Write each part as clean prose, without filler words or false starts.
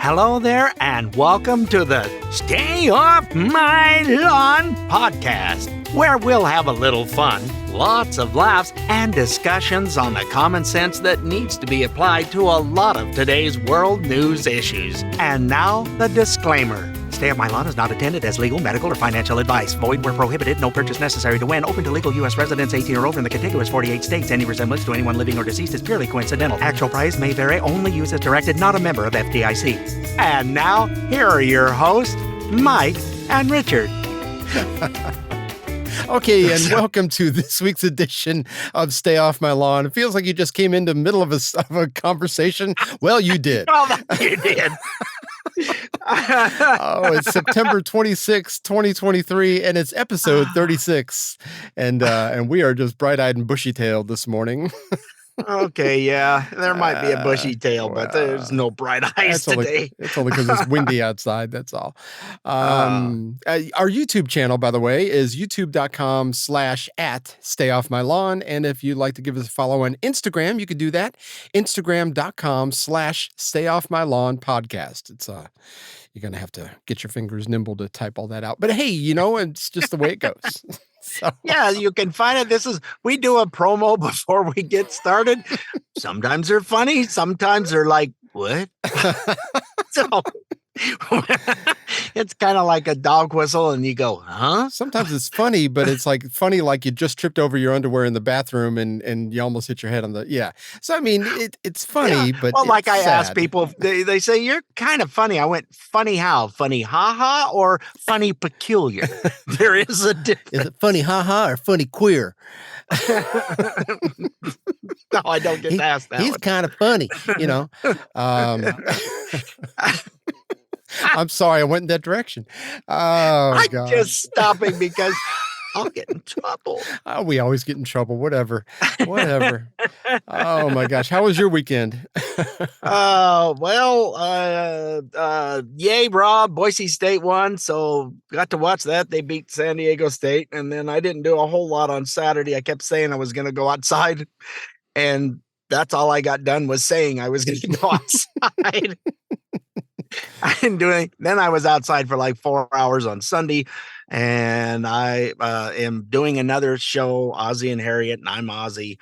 Hello there, and welcome to the Stay Off My Lawn podcast, where we'll have a little fun, lots of laughs, and discussions on the common sense that needs to be applied to a lot of today's world news issues. And now, the disclaimer. Stay Off My Lawn is not intended as legal, medical, or financial advice. Void where prohibited. No purchase necessary to win. Open to legal U.S. residents 18 or over in the contiguous 48 states. Any resemblance to anyone living or deceased is purely coincidental. Actual price may vary. Only use as directed. Not a member of FDIC. And now, here are your hosts, Mike and Richard. Okay, and welcome to this week's edition of Stay Off My Lawn. It feels like you just came into the middle of a conversation. Well, you did. Well, you did. Oh, it's September 26, 2023, and it's episode 36. And we are just bright-eyed and bushy-tailed this morning. Okay, yeah, there might be a bushy tail, but there's no bright eyes today. It's only because it's windy outside, that's all. Our YouTube channel, by the way, is youtube.com/@stayoffmylawn. And if you'd like to give us a follow on Instagram, you could do that. Instagram.com/stayoffmylawnpodcast. It's you're going to have to get your fingers nimble to type all that out. But hey, it's just the way it goes. So. Yeah, you can find it. We do a promo before we get started. Sometimes they're funny. Sometimes they're like, what? So it's kind of like a dog whistle and you go, huh? Sometimes it's funny, but it's like funny like you just tripped over your underwear in the bathroom and you almost hit your head on the, yeah. So, I mean, it's funny, yeah. But well, like I sad. asked people, they say, you're kind of funny. I went, funny how? Funny ha-ha or funny peculiar? There is a difference. Is it funny ha-ha or funny queer? No, I don't get to ask that. He's kind of funny, I'm sorry, I went in that direction. I'm just stopping because I'll get in trouble. Oh, we always get in trouble. Whatever. Oh my gosh. How was your weekend? Yay, Rob. Boise State won, so got to watch that. They beat San Diego State, and then I didn't do a whole lot on Saturday. I kept saying I was going to go outside, and that's all I got done was saying I was going to go outside. I didn't do anything. Then I was outside for like 4 hours on Sunday, and I am doing another show, Ozzy and Harriet, and I'm Ozzy.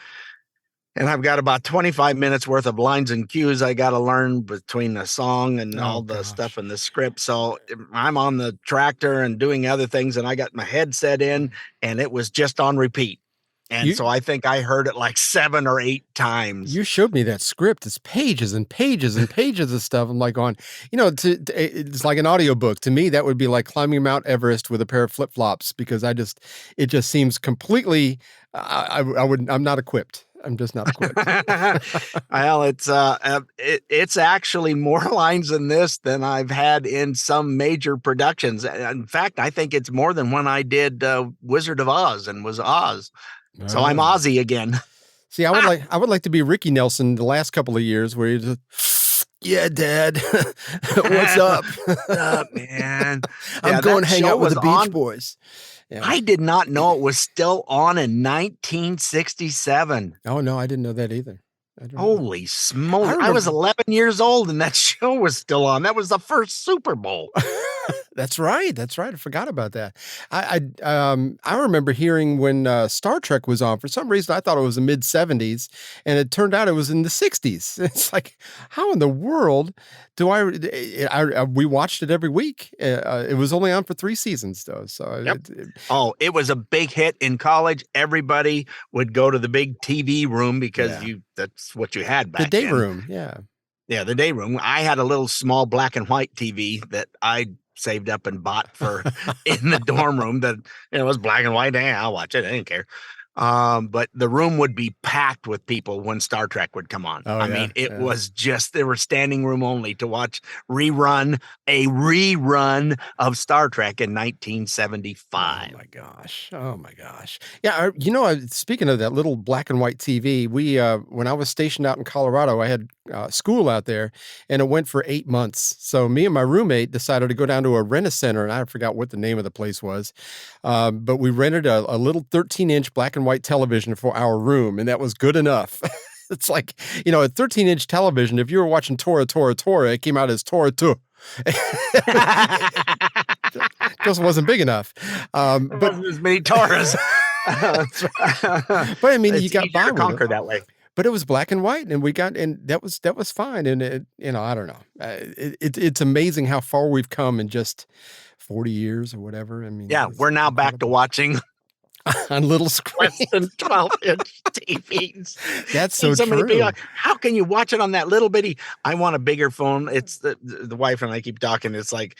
And I've got about 25 minutes worth of lines and cues I got to learn between the song and all the stuff in the script. So I'm on the tractor and doing other things, and I got my headset in, and it was just on repeat. And so I think I heard it like 7 or 8 times. You showed me that script. It's pages and pages and pages of stuff. I'm like going, it's like an audiobook. To me, that would be like climbing Mount Everest with a pair of flip-flops because it just seems completely, I'm not equipped. I'm just not equipped. Well, it's actually more lines than this than I've had in some major productions. In fact, I think it's more than when I did Wizard of Oz and was Oz. So I'm Ozzy again. See, I would like to be Ricky Nelson the last couple of years where you just, yeah, Dad, what's up? What's up, man? I'm going to hang out with the Beach Boys. Yeah. I did not know it was still on in 1967. Oh, no, I didn't know that either. Holy smoke. I was 11 years old and that show was still on. That was the first Super Bowl. That's right. I forgot about that. I remember hearing when Star Trek was on. For some reason, I thought it was the mid-70s, and it turned out it was in the 60s. It's like, how in the world do we watched it every week. It was only on for 3 seasons, though. So yep. It was a big hit in college. Everybody would go to the big TV room because that's what you had back then. The day room, yeah. Yeah, the day room. I had a little small black and white TV that I saved up and bought for in the dorm room that it was black and white. I'll watch it. I didn't care. But the room would be packed with people when Star Trek would come on. I mean, it was just, there were standing room only to watch a rerun of Star Trek in 1975. Oh my gosh. Yeah. Speaking of that little black and white TV, when I was stationed out in Colorado, I had school out there and it went for 8 months. So me and my roommate decided to go down to a Rent-A-Center, and I forgot what the name of the place was. But we rented a little 13-inch black and white television for our room, and that was good enough. It's like, a 13-inch television. If you were watching Tora, Tora, Tora, it came out as Tora 2. Just wasn't big enough. There But wasn't as many Taurus. that's right. But I mean, you It's got easier by to with it. conquer that way. But it was black and white, and that was fine. And I don't know. It's amazing how far we've come in just 40 years or whatever. I mean, Yeah, it's we're now back to incredible. watching On little less screens. than 12-inch TVs. That's See so many people. true. How can you watch it on that little bitty? I want a bigger phone. It's the wife and I keep talking. It's like,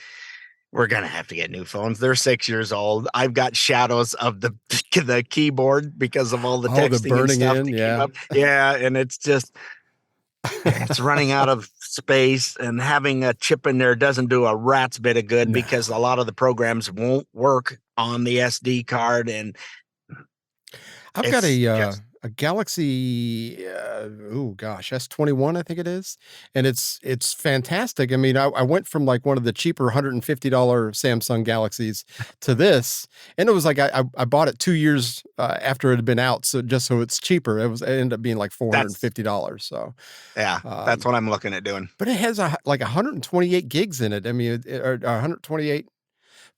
we're gonna have to get new phones. They're 6 years old. I've got shadows of the keyboard because of all the Oh, the texting and burning stuff in, to keep yeah. up. Yeah, and it's just it's running out of space, and having a chip in there doesn't do a rat's bit of good No. because a lot of the programs won't work on the SD card, and I've got it's a just Galaxy, oh gosh, S21, I think it is, and it's fantastic. I mean, I went from like one of the cheaper $150 Samsung Galaxies to this, and it was like I bought it 2 years after it had been out, so just so it's cheaper. It ended up being like that's $450. So, yeah, that's what I'm looking at doing. but it has like 128 gigs in it. I mean, or 128.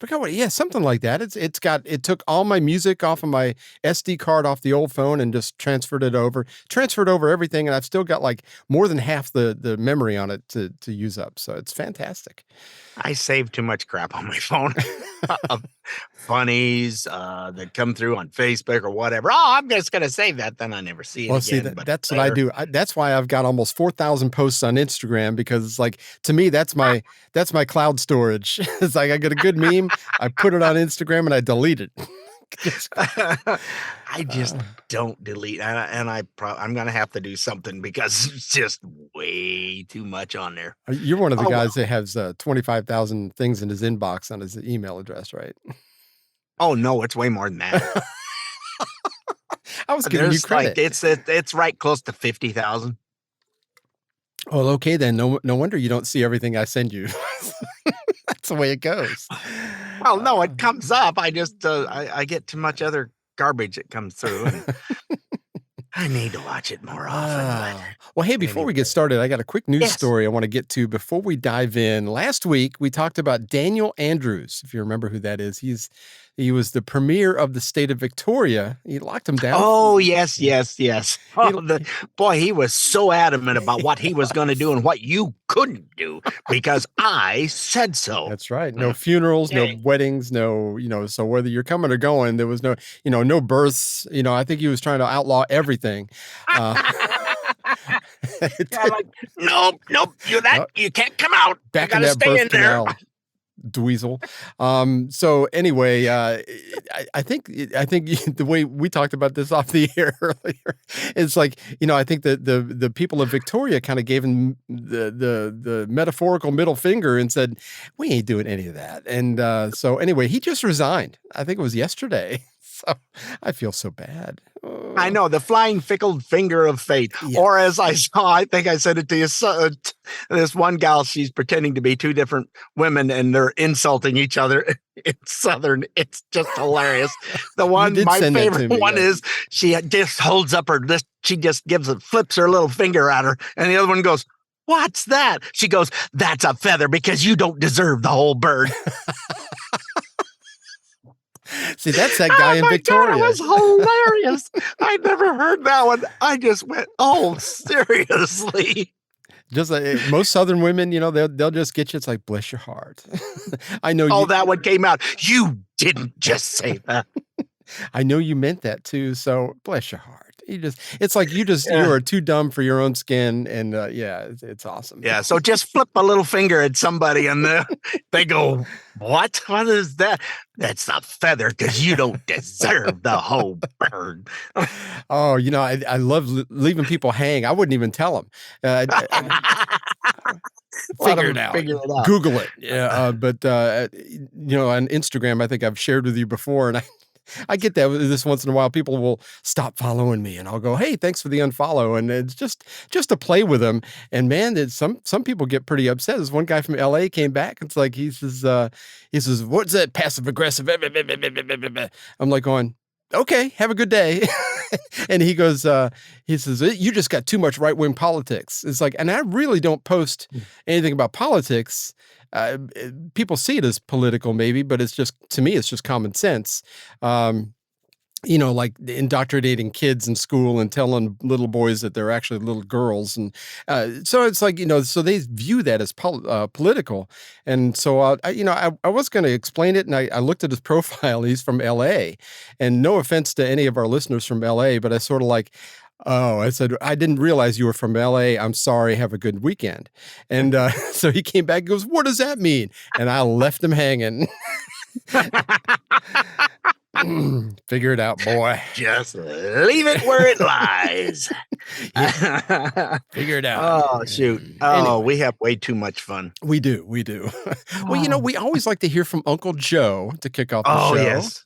Forgot what, yeah, something like that. It took all my music off of my SD card off the old phone and just transferred over everything, and I've still got like more than half the memory on it to use up. So it's fantastic. I save too much crap on my phone. Of funnies that come through on Facebook or whatever. Oh, I'm just gonna save that. Then I never see it Well, again. see, But that's what I do. That's why I've got almost 4,000 posts on Instagram, because it's like, to me, that's my cloud storage. It's like I get a good meme, I put it on Instagram, and I delete it. I just don't delete, and I'm gonna have to do something because it's just way too much on there. You're one of the Oh, guys that has 25,000 things in his inbox on his email address, right? Oh no, it's way more than that. I was giving you There's credit. like it's right close to 50,000. Well, okay then. No wonder you don't see everything I send you. That's the way it goes. Well, no, it comes up. I just I get too much other garbage that comes through, and I need to watch it more often. But Well, hey, before we anyway. get started, I got a quick news Yes. story I want to get to before we dive in. Last week, we talked about Daniel Andrews. If you remember who that is, he was the premier of the state of Victoria. He locked him down. Oh, yes. Oh, boy, he was so adamant about what he was going to do and what you couldn't do because I said so. That's right. No funerals, no weddings, no, so whether you're coming or going, there was no births. I think he was trying to outlaw everything. Yeah, like, nope, you can't come out. Back you in gotta that stay birth in there. canal. Dweezil. So anyway, I think the way we talked about this off the air earlier, it's like, I think that the people of Victoria kind of gave him the metaphorical middle finger and said, we ain't doing any of that. And so anyway, he just resigned. I think it was yesterday. So I feel so bad. I know, the flying fickle finger of fate. Yeah. Or as I saw, I think I said it to you, this one gal, she's pretending to be two different women and they're insulting each other in Southern. It's just hilarious. The one, did my send that to favorite me, one yeah. is she just holds up she just flips her little finger at her. And the other one goes, what's that? She goes, that's a feather because you don't deserve the whole bird. See, that's that guy in Victoria. God, it was hilarious. I never heard that one. I just went, oh, seriously. Just like most Southern women, they'll just get you. It's like, bless your heart. I know. Oh, that one came out. You didn't just say that. I know you meant that too. So bless your heart. It's like you are too dumb for your own skin. And it's awesome. Yeah. So just flip a little finger at somebody and they go, what? What is that? That's a feather because you don't deserve the whole bird. Oh, I love leaving people hang. I wouldn't even tell them. Figure it out. Google it. Yeah. But, on Instagram, I think I've shared with you before, and I get that this once in a while. People will stop following me and I'll go, hey, thanks for the unfollow. And it's just to play with them. And man, some people get pretty upset. There's one guy from LA came back. It's like, he says, what's that passive aggressive? I'm like going, okay, have a good day. And he says, you just got too much right-wing politics. It's like, and I really don't post anything about politics. People see it as political maybe, but it's just, to me, it's just common sense. Like indoctrinating kids in school and telling little boys that they're actually little girls. And so it's like, so they view that as political. And so, I was going to explain it, and I looked at his profile. He's from LA, and no offense to any of our listeners from LA, but I sort of like, oh, I said, I didn't realize you were from LA. I'm sorry. Have a good weekend. And so he came back and goes, what does that mean? And I left him hanging. Figure it out, boy. Just leave it where it lies. Figure it out. Oh, shoot. Oh, anyway, we have way too much fun. We do. Well, we always like to hear from Uncle Joe to kick off the show. Oh, yes.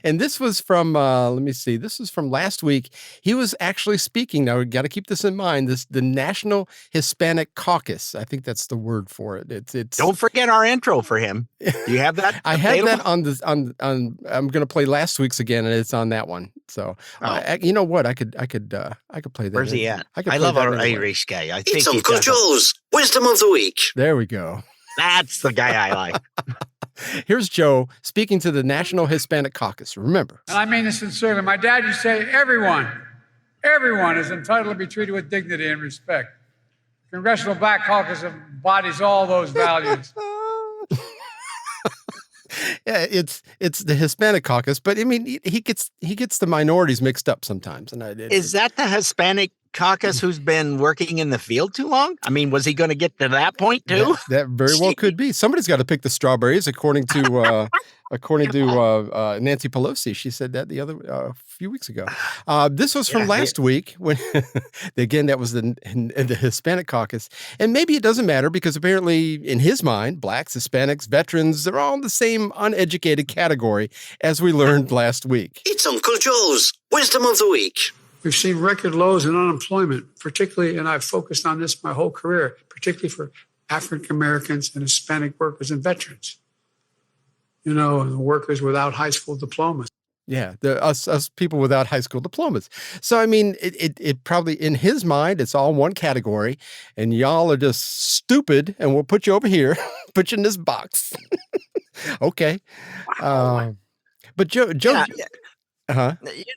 And this was from, let me see, this was from last week. He was actually speaking. Now, we got to keep this in mind. The National Hispanic Caucus. I think that's the word for it. It's. Don't forget our intro for him. Do you have that? I have that on. I'm going to play last week's again, and it's on that one. So, you know what? I could play that. Where's he at? I love our Irish guy. I think it's Uncle Joe's Wisdom of the Week. There we go. That's the guy I like. Here's Joe speaking to the National Hispanic Caucus. Remember. And I mean this sincerely. My dad used to say, everyone is entitled to be treated with dignity and respect. Congressional Black Caucus embodies all those values. Yeah, it's the Hispanic Caucus, but I mean, he gets the minorities mixed up sometimes. And is that the Hispanic Caucus who's been working in the field too long? I mean, was he going to get to that point too? That very well could be. Somebody's got to pick the strawberries, according to Nancy Pelosi. She said that a few weeks ago. This was from last week when, again, that was the Hispanic Caucus. And maybe it doesn't matter because apparently in his mind, blacks, Hispanics, veterans, they're all in the same uneducated category as we learned last week. It's Uncle Joe's Wisdom of the Week. We've seen record lows in unemployment, particularly, and I've focused on this my whole career, particularly for African Americans and Hispanic workers and veterans. And workers without high school diplomas. Yeah, us people without high school diplomas. So, I mean, it probably, in his mind, it's all one category, and y'all are just stupid, and we'll put you over here, put you in this box. Okay. Wow. But Joe,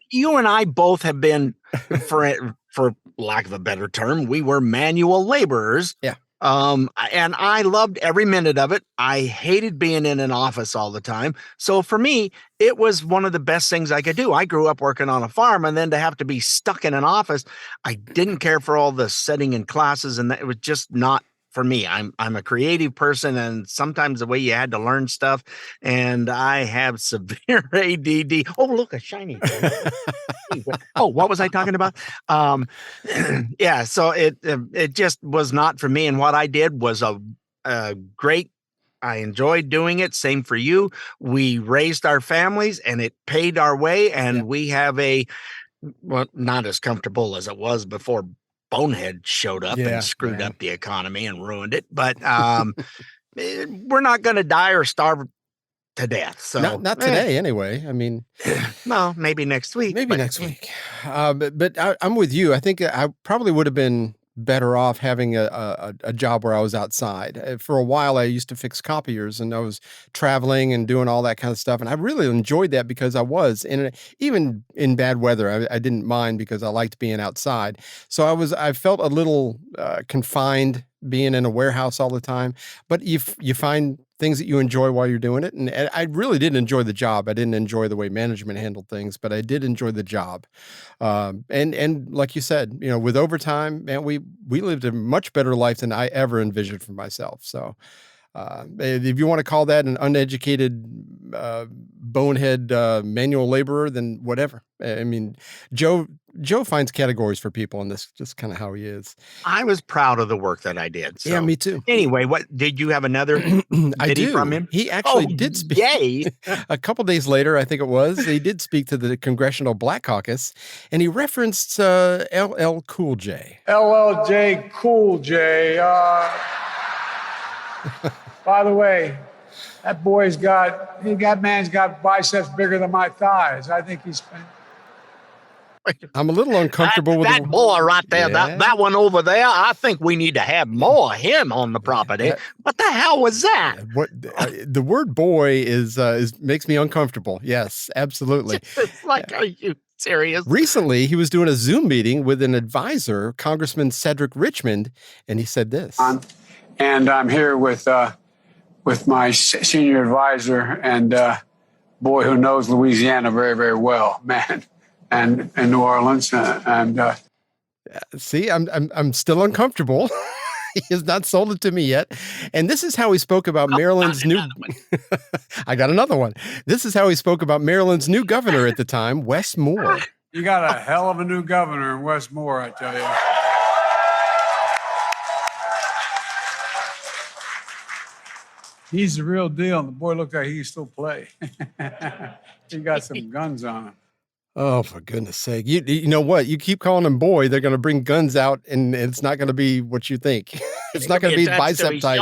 you and I both have been, for lack of a better term, we were manual laborers. Yeah. And I loved every minute of it. I hated being in an office all the time. So for me, it was one of the best things I could do. I grew up working on a farm, and then to have to be stuck in an office, I didn't care for all the setting in classes, and it was just not for me. I'm a creative person, and sometimes the way you had to learn stuff, and I have severe ADD. Oh, look, a shiny thing. Oh, what was I talking about? Yeah, so it just was not for me. And what I did was a great. I enjoyed doing it. Same for you. We raised our families, and it paid our way. And we have not as comfortable as it was before Bonehead showed up and screwed up the economy and ruined it. But we're not going to die or starve to death. So not today, anyway. I mean, no, maybe next week. Maybe next week. But I'm with you. I think I probably would have been better off having a job where I was outside. For a while, I used to fix copiers, and I was traveling and doing all that kind of stuff. And I really enjoyed that because I was even in bad weather, I didn't mind because I liked being outside. So I felt a little confined being in a warehouse all the time. But you find things that you enjoy while you're doing it. And I really did enjoy the job. I didn't enjoy the way management handled things, but I did enjoy the job. And like you said, with overtime, man, we lived a much better life than I ever envisioned for myself. So if you want to call that an uneducated, bonehead manual laborer, then whatever. I mean, Joe finds categories for people, and this is just kind of how he is. I was proud of the work that I did. So. Yeah, me too. Anyway, what did you have another ditty from him? He actually did speak. Yay! A couple days later, I think it was, he did speak to the Congressional Black Caucus, and he referenced LL Cool J. LLJ Cool J. By the way, that man's got biceps bigger than my thighs. I think he's I'm a little uncomfortable with that boy right there, Yeah. that one over there. I think we need to have more of him on the property. What the hell was that? What the word "boy" is makes me uncomfortable. Yes, absolutely. It's like, are you serious? Recently, he was doing a Zoom meeting with an advisor, Congressman Cedric Richmond, and he said this. And I'm here with my senior advisor and boy who knows Louisiana very, very well, man, and New Orleans. See, I'm still uncomfortable. He has not sold it to me yet. And this is how he spoke about Maryland's new. I got another one. This is how he spoke about Maryland's new governor at the time, Wes Moore. You got a hell of a new governor in Wes Moore, I tell you. He's the real deal, and the boy looked like he can still play. He got some guns on him. Oh, for goodness sake. You know what? You keep calling him boy, they're going to bring guns out, and it's not going to be what you think. It's not going to be bicep type.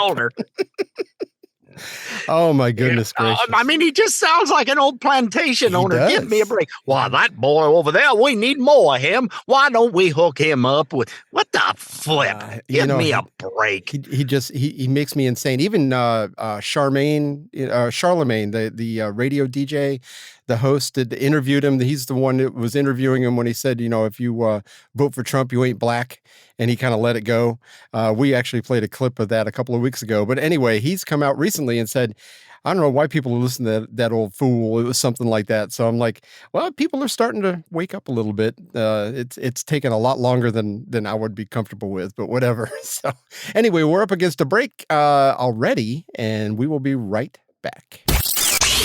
Oh, my goodness gracious. I mean, he just sounds like an old plantation owner. Give me a break. Why, that boy over there, we need more of him. Why don't we hook him up with, what the flip? Give me a break. He makes me insane. Even Charlemagne, the radio DJ, the host that interviewed him. He's the one that was interviewing him when he said, if you vote for Trump, you ain't black. And he kind of let it go. We actually played a clip of that a couple of weeks ago. But anyway, he's come out recently and said, I don't know why people listen to that old fool. It was something like that. So I'm like, well, people are starting to wake up a little bit. It's taken a lot longer than I would be comfortable with, but whatever. So anyway, we're up against a break already, and we will be right back.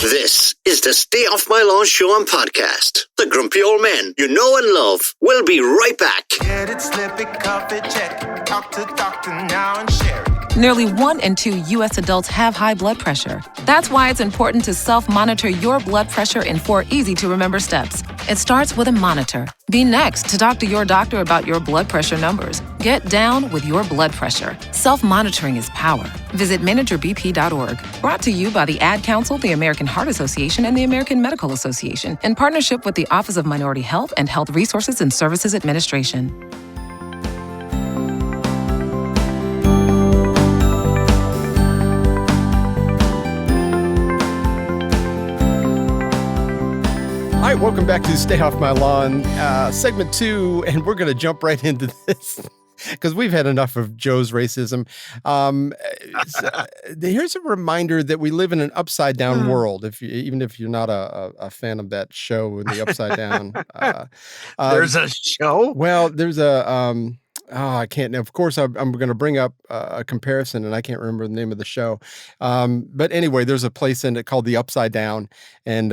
This is the Stay Off My Lawn show and podcast. The grumpy old men you know and love. We'll be right back. Get it, slip it, cuff it, check it. Talk to doctor now and share it. Nearly 1 in 2 U.S. adults have high blood pressure. That's why it's important to self-monitor your blood pressure in 4 easy-to-remember steps. It starts with a monitor. Be next to talk to your doctor about your blood pressure numbers. Get down with your blood pressure. Self-monitoring is power. Visit manageyourbp.org. Brought to you by the Ad Council, the American Heart Association, and the American Medical Association, in partnership with the Office of Minority Health and Health Resources and Services Administration. All right, welcome back to Stay Off My Lawn, segment 2, and we're going to jump right into this because we've had enough of Joe's racism. Here's a reminder that we live in an upside-down world, even if you're not a fan of that show in the Upside Down. There's a show? Well, there's a... I can't. Of course, I'm going to bring up a comparison, and I can't remember the name of the show. But anyway, there's a place in it called the Upside Down, and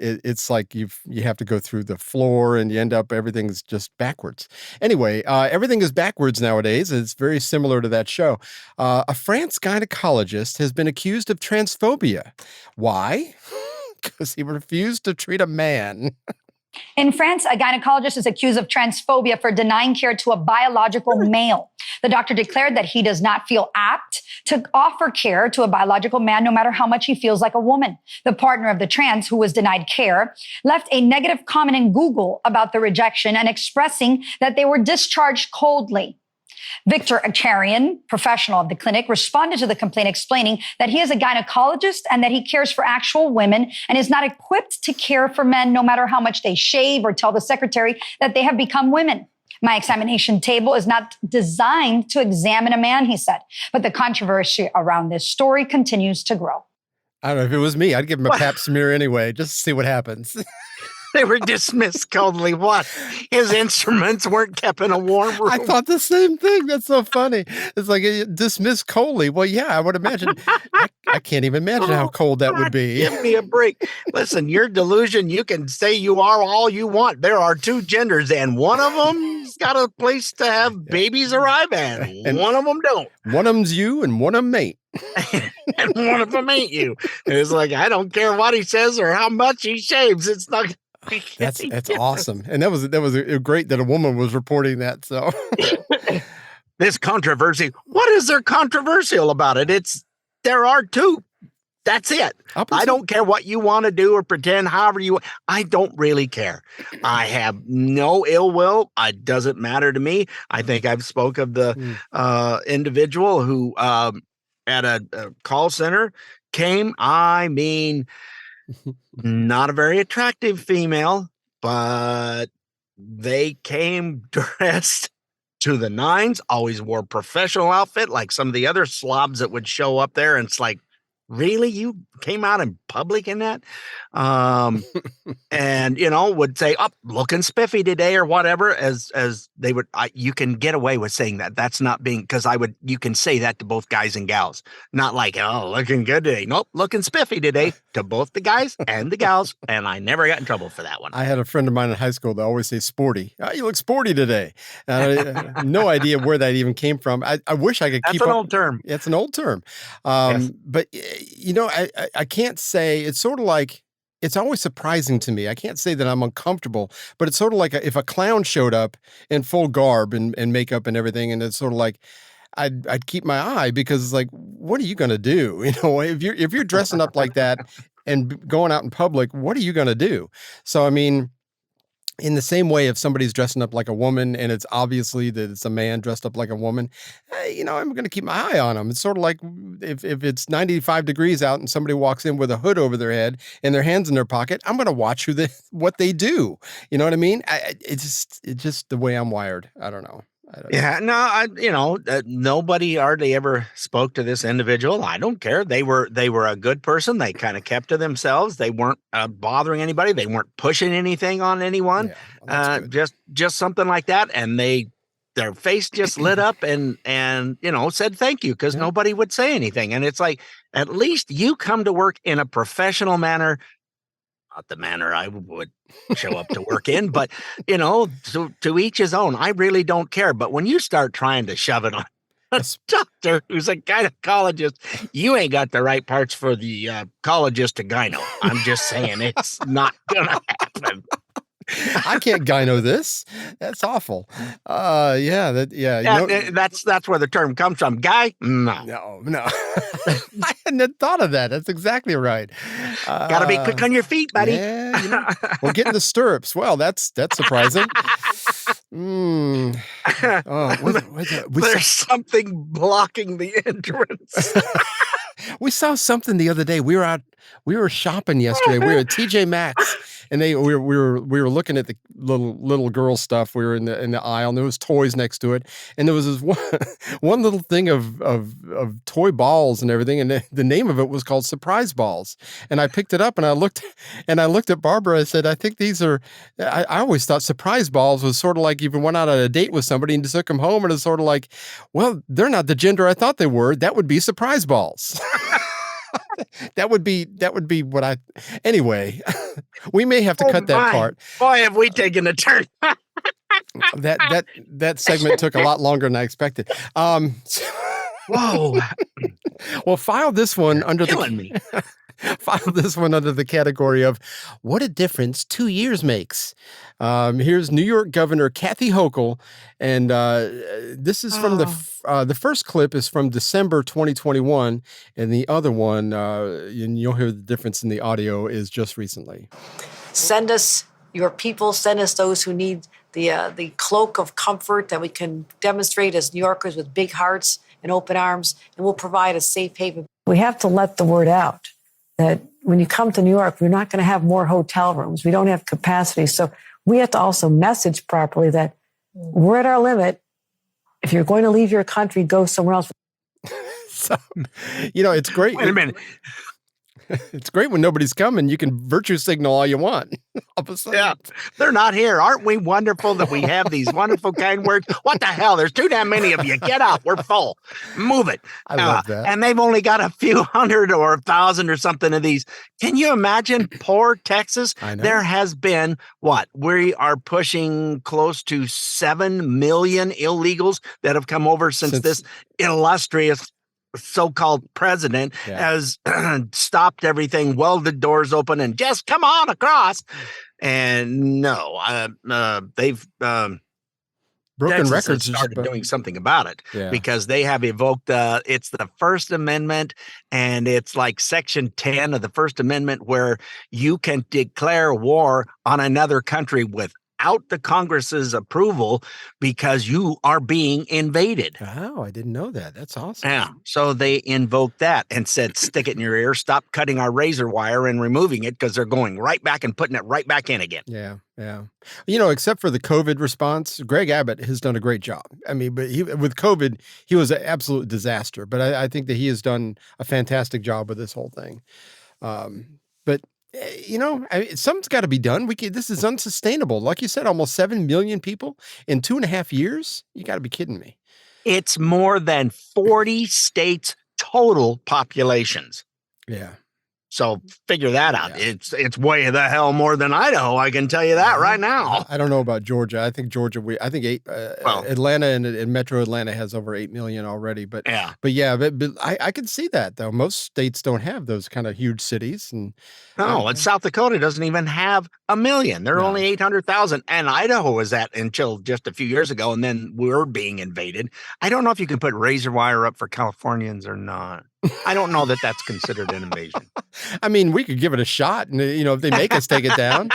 it's like you have to go through the floor, and you end up everything's just backwards. Anyway, everything is backwards nowadays. And it's very similar to that show. A France gynecologist has been accused of transphobia. Why? Because he refused to treat a man. In France, a gynecologist is accused of transphobia for denying care to a biological male. The doctor declared that he does not feel apt to offer care to a biological man, no matter how much he feels like a woman. The partner of the trans, who was denied care, left a negative comment in Google about the rejection and expressing that they were discharged coldly. Victor Akarian, professional of the clinic, responded to the complaint explaining that he is a gynecologist and that he cares for actual women and is not equipped to care for men no matter how much they shave or tell the secretary that they have become women. My examination table is not designed to examine a man, he said, but the controversy around this story continues to grow. I don't know if it was me. I'd give him a pap smear anyway, just to see what happens. They were dismissed coldly. What? His instruments weren't kept in a warm room. I thought the same thing. That's so funny. It's like dismissed coldly. Well, yeah, I would imagine. I can't even imagine how cold that would be. Give me a break. Listen, your delusion, you can say you are all you want. There are 2 genders, and one of them's got a place to have babies arrive at, and one of them don't. One of them's you, and one of them ain't. And one of them ain't you. It's like, I don't care what he says or how much he shaves. It's not. That's awesome. And that was great that a woman was reporting that. So this controversy, what is there controversial about it? There are 2 That's it. Up I until- don't care what you want to do or pretend, however you. I don't really care. I have no ill will. It doesn't matter to me. I think I've spoke of the individual who at a call center came. I mean, not a very attractive female, but they came dressed to the nines. Always wore professional outfit, like some of the other slobs that would show up there, and it's like, really, you came out in public in that? And would say, "Oh, looking spiffy today," or whatever, as they would. You can get away with saying that. That's not being, because you can say that to both guys and gals, not like, "Oh, looking good today." Nope, looking spiffy today to both the guys and the gals, and I never got in trouble for that one. I had a friend of mine in high school that always say "sporty." Oh, you look sporty today. No idea where that even came from. I wish I could keep. That's an old term. It's an old term, Yes. but I can't say. It's sort of like. It's always surprising to me. I can't say that I'm uncomfortable, but it's sort of like if a clown showed up in full garb and makeup and everything, and it's sort of like I'd keep my eye, because it's like, what are you going to do? If you're dressing up like that and going out in public, what are you going to do? So, I mean, in the same way, if somebody's dressing up like a woman and it's obviously that it's a man dressed up like a woman, I'm going to keep my eye on them. It's sort of like if it's 95 degrees out and somebody walks in with a hood over their head and their hands in their pocket, I'm going to watch what they do. You know what I mean? It's just the way I'm wired. I don't know. Yeah, no, nobody hardly ever spoke to this individual. I don't care. They were a good person. They kind of kept to themselves. They weren't bothering anybody. They weren't pushing anything on anyone. Yeah, well, that's good. Just something like that. And their face just lit up and said thank you, because nobody would say anything. And it's like, at least you come to work in a professional manner. Not the manner I would show up to work in, but to each his own. I really don't care. But when you start trying to shove it on a doctor who's a gynecologist, you ain't got the right parts for the gynecologist to gyno. I'm just saying, it's not gonna happen. I can't gyno this. That's awful. That's where the term comes from. Guy? No. I hadn't thought of that. That's exactly right. Gotta be quick on your feet, buddy. Yeah, we'll get in the stirrups. Well, that's surprising. There's something blocking the entrance. We saw something the other day. We were shopping yesterday. We were at TJ Maxx, and we were looking at the little girl stuff. We were in the aisle, and there was toys next to it, and there was this one little thing of toy balls and everything, and the name of it was called Surprise Balls. And I picked it up, and I looked at Barbara. I said, I think these are. I always thought Surprise Balls was sort of like you went out on a date with somebody and just took them home, and it's sort of like, well, they're not the gender I thought they were. That would be Surprise Balls. That would be what I. Anyway, we may have to cut that part. Boy, have we taken a turn. That segment took a lot longer than I expected. Whoa! Well, file this one under file this one under the category of what a difference 2 years makes. Here's New York Governor Kathy Hochul, and this is from the first clip is from December 2021, and the other one, and you'll hear the difference in the audio, is just recently. Send us your people. Send us those who need the cloak of comfort that we can demonstrate as New Yorkers with big hearts and open arms, and we'll provide a safe haven. We have to let the word out that when you come to New York, we're not going to have more hotel rooms. We don't have capacity. So we have to also message properly that we're at our limit. If you're going to leave your country, go somewhere else. So, it's great. Wait a minute. It's great when nobody's coming. You can virtue signal all you want. All of a sudden. Yeah, they're not here. Aren't we wonderful that we have these wonderful kind words? What the hell? There's too damn many of you. Get out. We're full. Move it. I love that. And they've only got a few hundred or 1,000 or something of these. Can you imagine poor Texas? I know. There has been, we are pushing close to 7 million illegals that have come over since this illustrious so-called president has stopped everything, welded doors open, and just come on across. And no, they've broken Texas records. has is started just- doing something about it Yeah. because they have evoked it's the First Amendment, and it's like Section 10 of the First Amendment where you can declare war on another country without the Congress's approval because you are being invaded. Oh, I didn't know that. That's awesome. Yeah. So they invoked that and said, stick it in your ear, stop cutting our razor wire and removing it because they're going right back and putting it right back in again. Yeah, yeah. You know, except for the COVID response, Greg Abbott has done a great job. I mean, but with COVID, he was an absolute disaster. But I think that he has done a fantastic job with this whole thing. But you know, something's got to be done. This is unsustainable. Like you said, almost 7 million people in 2.5 years. You got to be kidding me. It's more than 40 states' total populations. Yeah. So figure that out. Yeah. It's way the hell more than Idaho. I can tell you that right now. I don't know about Georgia. I think Georgia. Atlanta and Metro Atlanta has over 8 million already. But Yeah. but I can see that though. Most states don't have those kind of huge cities. And No, and South Dakota doesn't even have 1 million. They're only 800,000. And Idaho was that until just a few years ago. And then we're being invaded. I don't know if you can put razor wire up for Californians or not. I don't know that that's considered an invasion. I mean, we could give it a shot, and you know, if they make us take it down,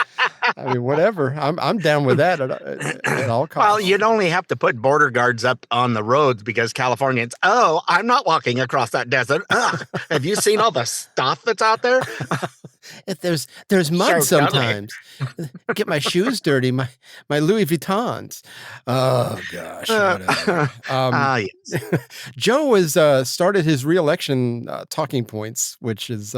I mean, whatever. I'm down with that at all costs. Well, you'd only have to put border guards up on the roads because Californians. Oh, I'm not walking across that desert. Ugh. Have you seen all the stuff that's out there? If there's mud So sometimes. Get my shoes dirty, my Louis Vuittons. Oh gosh. Whatever. Yes. Joe has started his reelection talking points, which is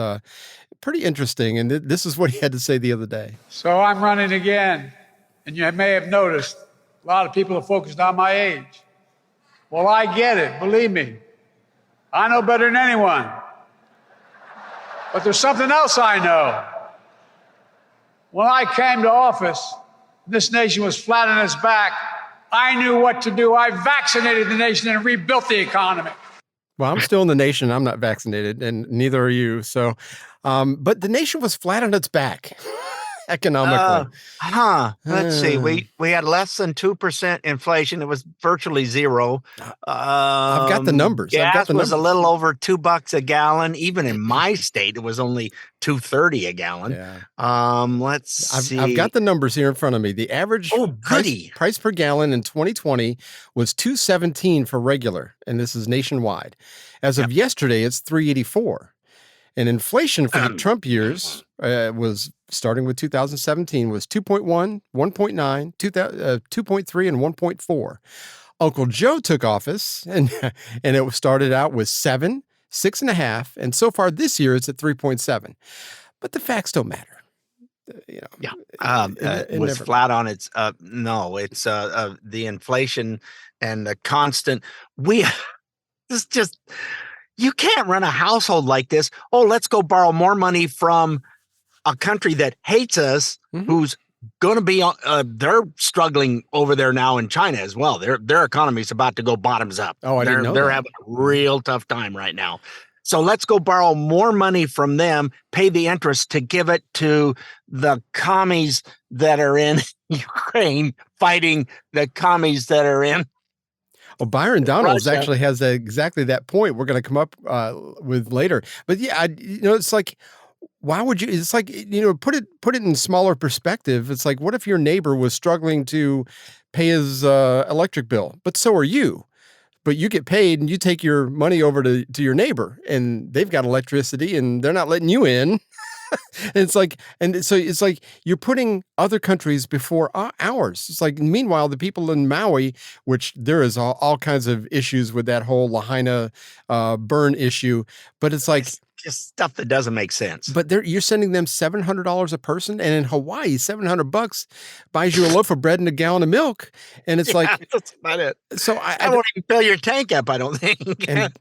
pretty interesting. And this is what he had to say the other day. So I'm running again. And you may have noticed a lot of people are focused on my age. Well, I get it. Believe me. I know better than anyone. But there's something else I know. When I came to office, this nation was flat on its back. I knew what to do. I vaccinated the nation and rebuilt the economy. Well, I'm still in the nation. I'm not vaccinated, and neither are you. So, but the nation was flat on its back economically. Let's see. We had less than 2% inflation. It was virtually zero. I've got the numbers. Gas was a little over $2 a gallon. Even in my state, it was only $2.30 a gallon. Yeah. Let's see. I've got the numbers here in front of me. The average price per gallon in 2020 was $2.17 for regular, and this is nationwide. As of yesterday, it's $3.84. And inflation for the Trump years was starting with 2017 was 2.1, 1.9, 2.3, and 1.4. Uncle Joe took office and it started out with 7, 6.5, and so far this year it's at 3.7. But the facts don't matter. You know, it was flat on its. No, it's the inflation and the constant. It's just. You can't run a household like this. Oh, let's go borrow more money from a country that hates us, who's going to be, they're struggling over there now in China as well. Their economy is about to go bottoms up. Oh, I didn't know They're that. having a real tough time right now. So let's go borrow more money from them, pay the interest to give it to the commies that are in Ukraine fighting the commies that are in. Well, Byron Donalds Russia. actually has exactly that point we're going to come up with later. But yeah, it's like, why would you? It's like, put it in smaller perspective. It's like, what if your neighbor was struggling to pay his electric bill, but so are you? But you get paid and you take your money over to your neighbor, and they've got electricity and they're not letting you in. It's like you're putting other countries before ours. It's like, meanwhile, the people in Maui, which there is all kinds of issues with that whole Lahaina burn issue, but it's like just stuff that doesn't make sense. But you're sending them $700 a person, and in Hawaii, $700 buys you a loaf of bread and a gallon of milk, and it's like that's about it. So I won't even fill your tank up, I don't think. And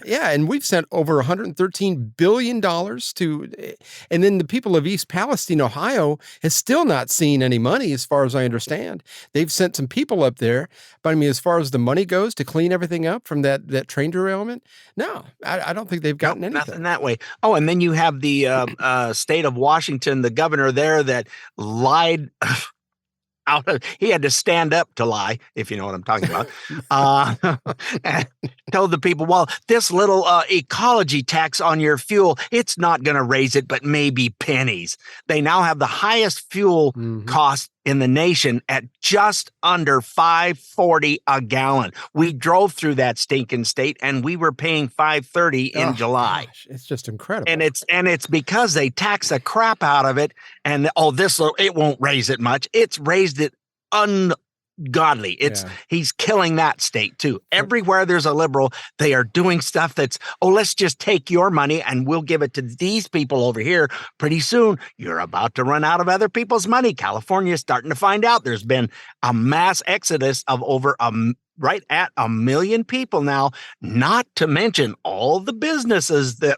and we've sent over $113 billion to, and then the people of East Palestine, Ohio, has still not seen any money, as far as I understand. They've sent some people up there, but I mean, as far as the money goes to clean everything up from that train derailment, no, I don't think they've gotten anything. Nothing that way. Oh, and then you have the state of Washington, the governor there that lied he had to stand up to lie, if you know what I'm talking about. And told the people, well, this little ecology tax on your fuel, it's not going to raise it, but maybe pennies. They now have the highest fuel cost in the nation at just under $5.40 a gallon. We drove through that stinking state and we were paying $5.30 in July. Gosh, it's just incredible. And it's because they tax the crap out of it. And it won't raise it much. It's raised it ungodly. He's killing that state too. Everywhere there's a liberal, they are doing stuff that's, let's just take your money and we'll give it to these people over here. Pretty soon, you're about to run out of other people's money. California's starting to find out there's been a mass exodus of over right at 1 million people now, not to mention all the businesses that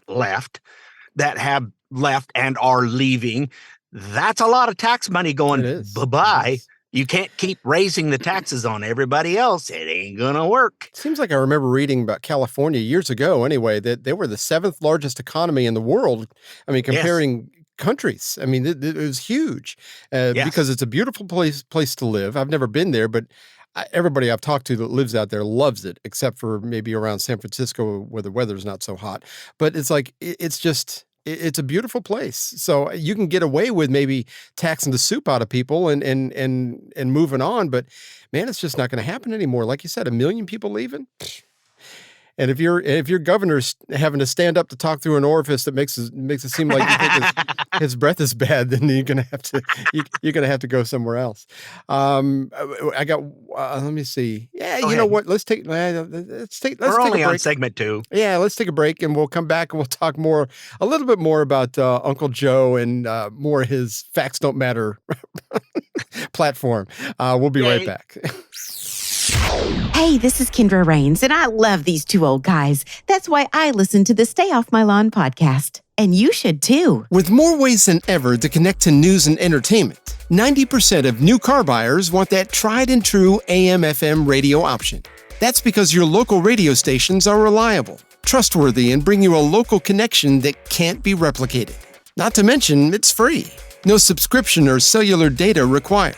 have left and are leaving. That's a lot of tax money going bye-bye. You can't keep raising the taxes on everybody else. It ain't going to work. Seems like I remember reading about California years ago anyway, that they were the 7th largest economy in the world. I mean, comparing countries. I mean, it was huge because it's a beautiful place to live. I've never been there, but everybody I've talked to that lives out there loves it, except for maybe around San Francisco where the weather's not so hot. But it's like, it's a beautiful place. So you can get away with maybe taxing the soup out of people and moving on. But man, it's just not going to happen anymore. Like you said, 1 million people leaving. And if your governor's having to stand up to talk through an orifice that makes it seem like you think his breath is bad, then you're gonna have to go somewhere else. I got. Let me see. Yeah, you know what? Let's take. We're only on segment 2. Yeah, let's take a break and we'll come back and we'll talk a little bit more about Uncle Joe and more of his Facts Don't Matter platform. We'll be right back. Hey, this is Kendra Rains, and I love these two old guys. That's why I listen to the Stay Off My Lawn podcast. And you should too. With more ways than ever to connect to news and entertainment, 90% of new car buyers want that tried and true AM/FM radio option. That's because your local radio stations are reliable, trustworthy, and bring you a local connection that can't be replicated. Not to mention, it's free. No subscription or cellular data required.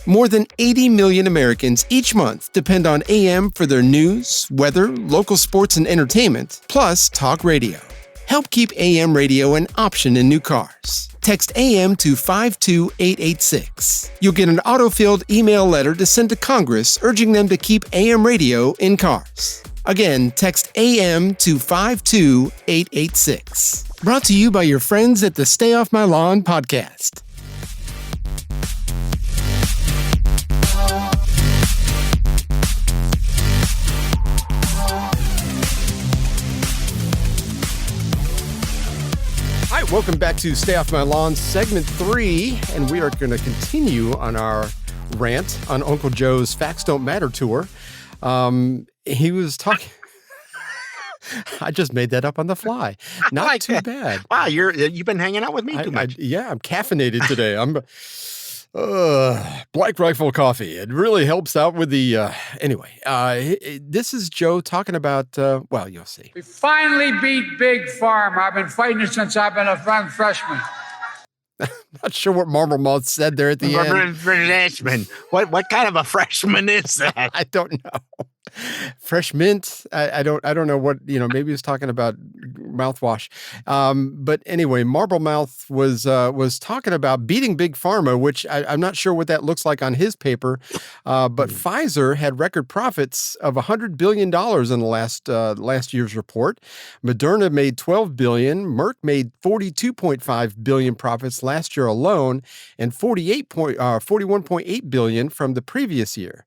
More than 80 million Americans each month depend on AM for their news, weather, local sports and entertainment, plus talk radio. Help keep AM radio an option in new cars. Text AM to 52886. You'll get an auto-filled email letter to send to Congress urging them to keep AM radio in cars. Again, text AM to 52886. Brought to you by your friends at the Stay Off My Lawn podcast. All right, welcome back to Stay Off My Lawn, segment 3, and we are going to continue on our rant on Uncle Joe's Facts Don't Matter tour. He was talking... I just made that up on the fly. Not too bad. Wow, you've been hanging out with me too much. I'm caffeinated today. I'm Black Rifle coffee. It really helps out with the anyway. This is Joe talking about well, you'll see. We finally beat Big Pharma. I've been fighting it since I've been a young freshman. Not sure what Marble Mouth said there at the end. Freshman. What kind of a freshman is that? I don't know. Fresh mint. I don't know what, maybe he was talking about mouthwash. But anyway, Marble Mouth was talking about beating Big Pharma, which I'm not sure what that looks like on his paper. But Pfizer had record profits of $100 billion in the last year's report. Moderna made $12 billion. Merck made $42.5 billion profits last year alone, and $41.8 billion from the previous year.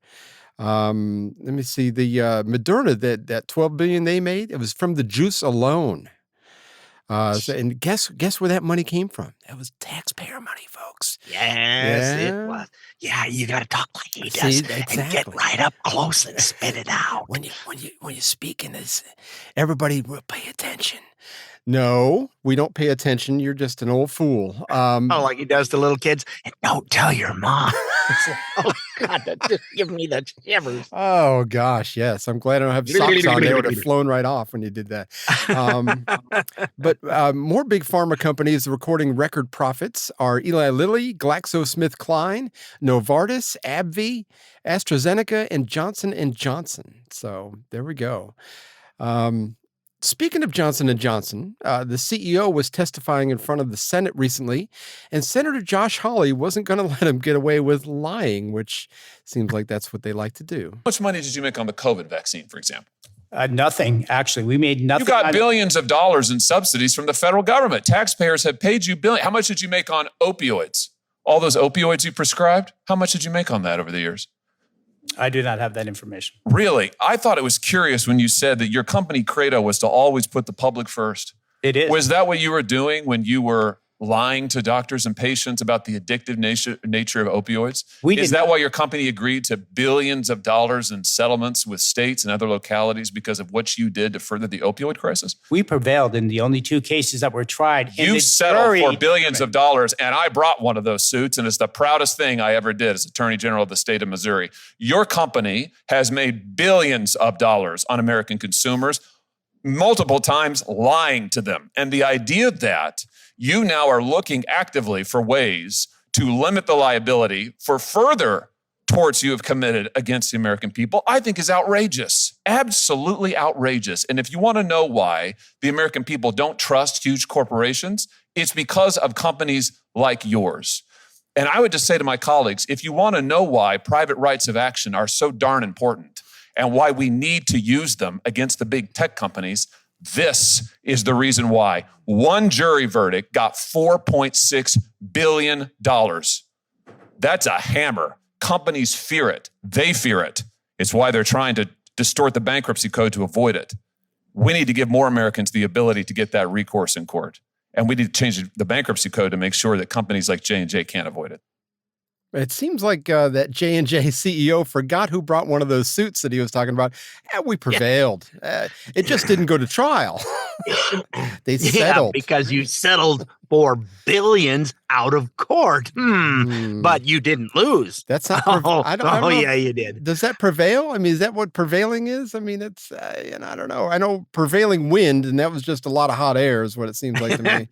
Let me see, the Moderna, that $12 billion they made, it was from the juice alone. And guess where that money came from? That was taxpayer money, folks. Yes, it was. Yeah, you got to talk like he does, exactly. And get right up close and spit it out. When you speak in this, everybody will pay attention. No, we don't pay attention. You're just an old fool. Oh, like he does to little kids. And don't tell your mom. Oh, God, that just give me the shivers. Oh, gosh, yes. I'm glad I don't have socks on. They would have flown right off when you did that. But more big pharma companies recording record profits are Eli Lilly, GlaxoSmithKline, Novartis, AbbVie, AstraZeneca, and Johnson & Johnson. So there we go. Speaking of Johnson & Johnson, the CEO was testifying in front of the Senate recently, and Senator Josh Hawley wasn't going to let him get away with lying, which seems like that's what they like to do. How much money did you make on the COVID vaccine, for example? Nothing, actually. We made nothing. You got billions of dollars in subsidies from the federal government. Taxpayers have paid you billions. How much did you make on opioids? All those opioids you prescribed? How much did you make on that over the years? I do not have that information. Really? I thought it was curious when you said that your company credo was to always put the public first. It is. Was that what you were doing when you were lying to doctors and patients about the addictive nature of opioids? Is that why your company agreed to billions of dollars in settlements with states and other localities because of what you did to further the opioid crisis? We prevailed in the only 2 cases that were tried. You settled for billions of dollars, and I brought one of those suits, and it's the proudest thing I ever did as Attorney General of the state of Missouri. Your company has made billions of dollars on American consumers, multiple times lying to them. And the idea that you now are looking actively for ways to limit the liability for further torts you have committed against the American people, I think is outrageous. Absolutely outrageous. And if you want to know why the American people don't trust huge corporations, it's because of companies like yours. And I would just say to my colleagues, if you want to know why private rights of action are so darn important and why we need to use them against the big tech companies, this is the reason why. One jury verdict got $4.6 billion. That's a hammer. Companies fear it. They fear it. It's why they're trying to distort the bankruptcy code to avoid it. We need to give more Americans the ability to get that recourse in court. And we need to change the bankruptcy code to make sure that companies like J&J can't avoid it. It seems like that J&J CEO forgot who brought one of those suits that he was talking about. And we prevailed. It just didn't go to trial. They settled. Yeah, because you settled for billions out of court. But you didn't lose. That's not. I don't know. Yeah, you did. Does that prevail? I mean, is that what prevailing is? I mean, it's. I don't know. I know prevailing wind, and that was just a lot of hot air, is what it seems like to me.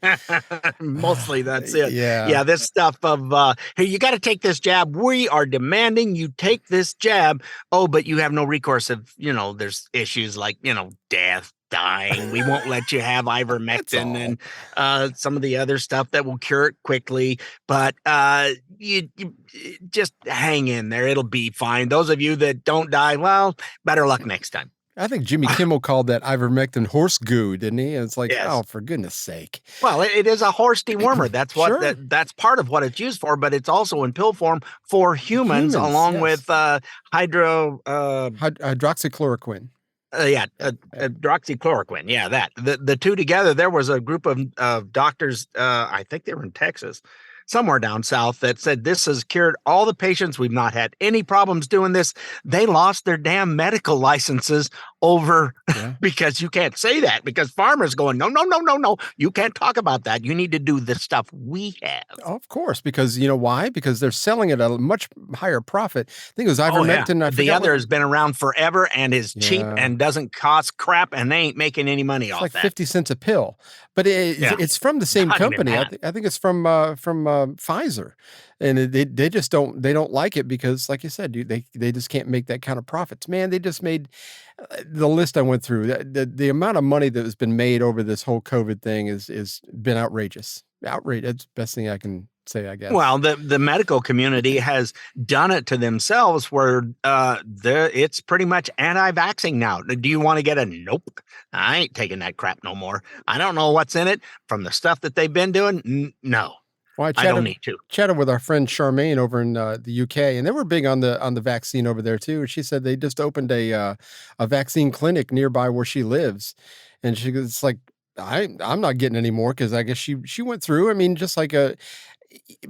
Mostly, that's it. Yeah. This stuff of hey, you got to take this jab. We are demanding you take this jab. Oh, but you have no recourse if there's issues like death. Dying. We won't let you have ivermectin and some of the other stuff that will cure it quickly. But you just hang in there. It'll be fine. Those of you that don't die, well, better luck next time. I think Jimmy Kimmel called that ivermectin horse goo, didn't he? And it's like, oh, for goodness sake. Well, it is a horse dewormer. That's what that's part of what it's used for, but it's also in pill form for humans along with hydroxychloroquine. Hydroxychloroquine. Yeah, that the two together. There was a group of doctors. I think they were in Texas, somewhere down south, that said this has cured all the patients. We've not had any problems doing this. They lost their damn medical licenses over because you can't say that because farmers going, no. You can't talk about that. You need to do the stuff we have. Of course, because you know why? Because they're selling it at a much higher profit. I think it was ivermectin. The other has been around forever and is cheap and doesn't cost crap, and they ain't making any money off like that. 50 cents a pill. But it's from the same company. I think it's from Pfizer, and they just don't like it because, like you said, they just can't make that kind of profits. Man, they just made the list I went through. The amount of money that has been made over this whole COVID thing is been outrageous. Outrageous. That's the best thing I can say, I guess. Well, the medical community has done it to themselves where it's pretty much anti-vaxxing now. Do you want to get a nope? I ain't taking that crap no more. I don't know what's in it from the stuff that they've been doing. No. Well, I don't need to. Chatted with our friend Charmaine over in the UK, and they were big on the vaccine over there too. She said they just opened a vaccine clinic nearby where she lives, and she goes, "It's like I'm not getting any more because I guess she went through. I mean, just like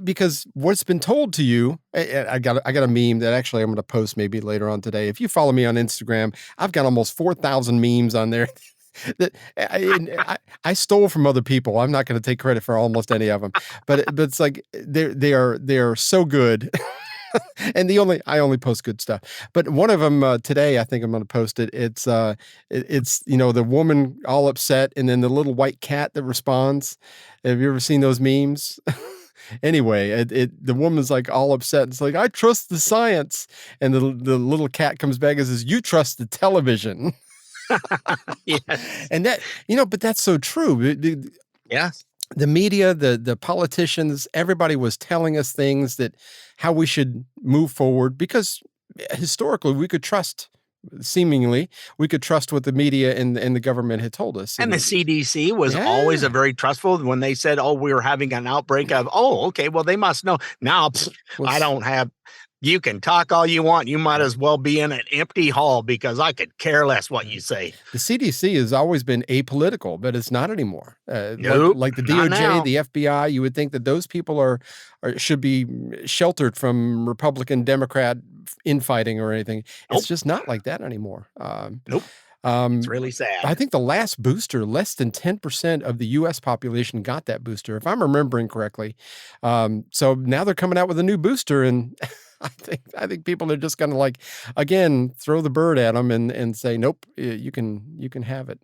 because what's been told to you, I got a meme that actually I'm going to post maybe later on today. If you follow me on Instagram, I've got almost 4,000 memes on there." I stole from other people. I'm not going to take credit for almost any of them, but it's like they are so good. And I only post good stuff, but one of them today, I think I'm going to post it. It's the woman all upset, and then the little white cat that responds. Have you ever seen those memes? Anyway, the woman's like all upset. It's like, I trust the science, and the little cat comes back and says, you trust the television. Yes. And that, but that's so true. Yes. The media, the politicians, everybody was telling us things that how we should move forward, because historically we could trust, seemingly we could trust what the media and the government had told us. And the CDC was always a very trustful when they said, oh, we were having an outbreak of, oh, okay, well, they must know. Now, I don't have, you can talk all you want. You might as well be in an empty hall because I could care less what you say. The CDC has always been apolitical, but it's not anymore. Nope, like the not now. DOJ, the FBI, you would think that those people should be sheltered from Republican, Democrat infighting or anything. Nope. It's just not like that anymore. Nope. It's really sad. I think the last booster, less than 10% of the U.S. population got that booster, if I'm remembering correctly. So now they're coming out with a new booster, and I think people are just going to, like, again, throw the bird at them and say, nope, you can have it.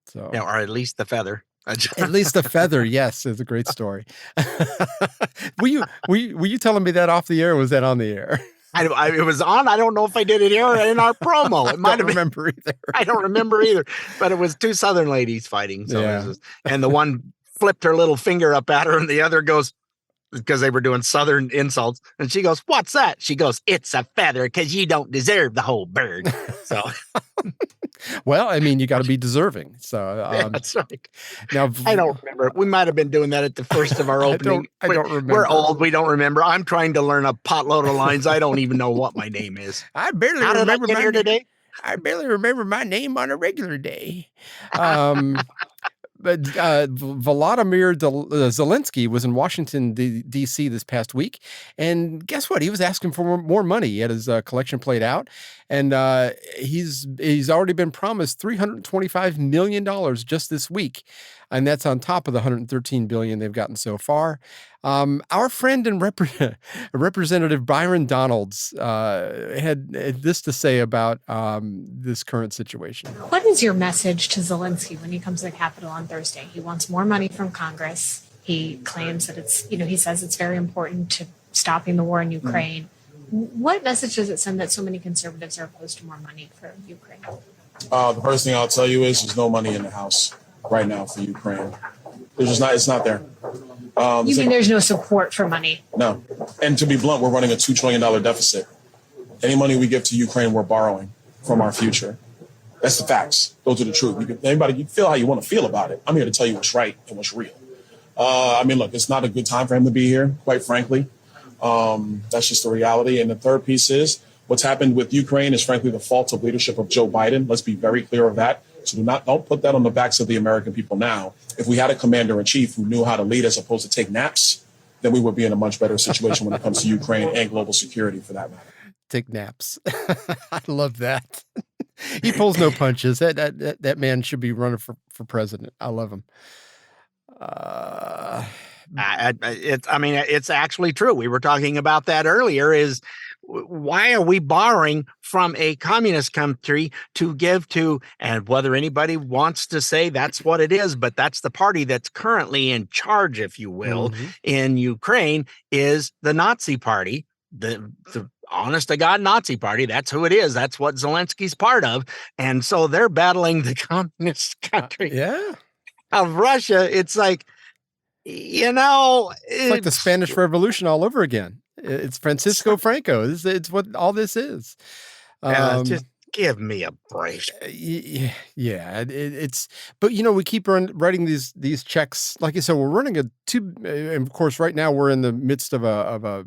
So Yeah, or at least the feather. at least the feather, yes, is a great story. Were you telling me that off the air, or was that on the air? It was on. I don't know if I did it here or in our promo. It might have been. Remember either. I don't remember either. But it was two Southern ladies fighting. So Yeah. and the one flipped her little finger up at her, and the other goes, because they were doing Southern insults, and she goes, "What's that?" She goes, "It's a feather, because you don't deserve the whole bird." So, Well, I mean, you got to be deserving. So yeah, that's right. now I don't remember. We might have been doing that at the first of our opening. I don't remember. We're old. We don't remember. I'm trying to learn a potload of lines. I don't even know what my name is. I barely How did I remember get here today? I barely remember my name on a regular day. But Volodymyr Zelenskyy was in Washington, D.C. this past week. And guess what? He was asking for more money. He had his collection played out. And he's already been promised $325 million just this week. And that's on top of the $113 billion they've gotten so far. Our friend and Representative Byron Donalds had this to say about this current situation. What is your message to Zelenskyy when he comes to the Capitol on Thursday? He wants more money from Congress. He claims that he says it's very important to stopping the war in Ukraine. What message does it send that so many conservatives are opposed to more money for Ukraine? The first thing I'll tell you is there's no money in the House right now for Ukraine. There's just not. It's not there. You mean there's no support for money? No. And to be blunt, we're running a $2 trillion deficit. Any money we give to Ukraine, we're borrowing from our future. That's the facts. Those are the truth. You can feel how you want to feel about it. I'm here to tell you what's right and what's real. I mean, look, it's not a good time for him to be here, quite frankly. That's just the reality. And the third piece is what's happened with Ukraine is frankly the fault of leadership of Joe Biden. Let's be very clear of that. So don't put that on the backs of the American people now. If we had a commander in chief who knew how to lead as opposed to take naps, then we would be in a much better situation when it comes to Ukraine and global security for that matter. Take naps. I love that. He pulls no punches. That man should be running for president. I love him. It's actually true. We were talking about that earlier. Is why are we borrowing from a communist country to give to, and whether anybody wants to say that's what it is, but that's the party that's currently in charge, if you will, in Ukraine, is the Nazi party, the honest to God Nazi party. That's who it is. That's what Zelensky's part of. And so they're battling the communist country of Russia. It's like, it's like the Spanish Revolution all over again. It's Francisco Franco. It's what all this is. Just give me a break. Yeah, it's. But we keep writing these checks. Like I said, we're running and of course, right now we're in the midst of a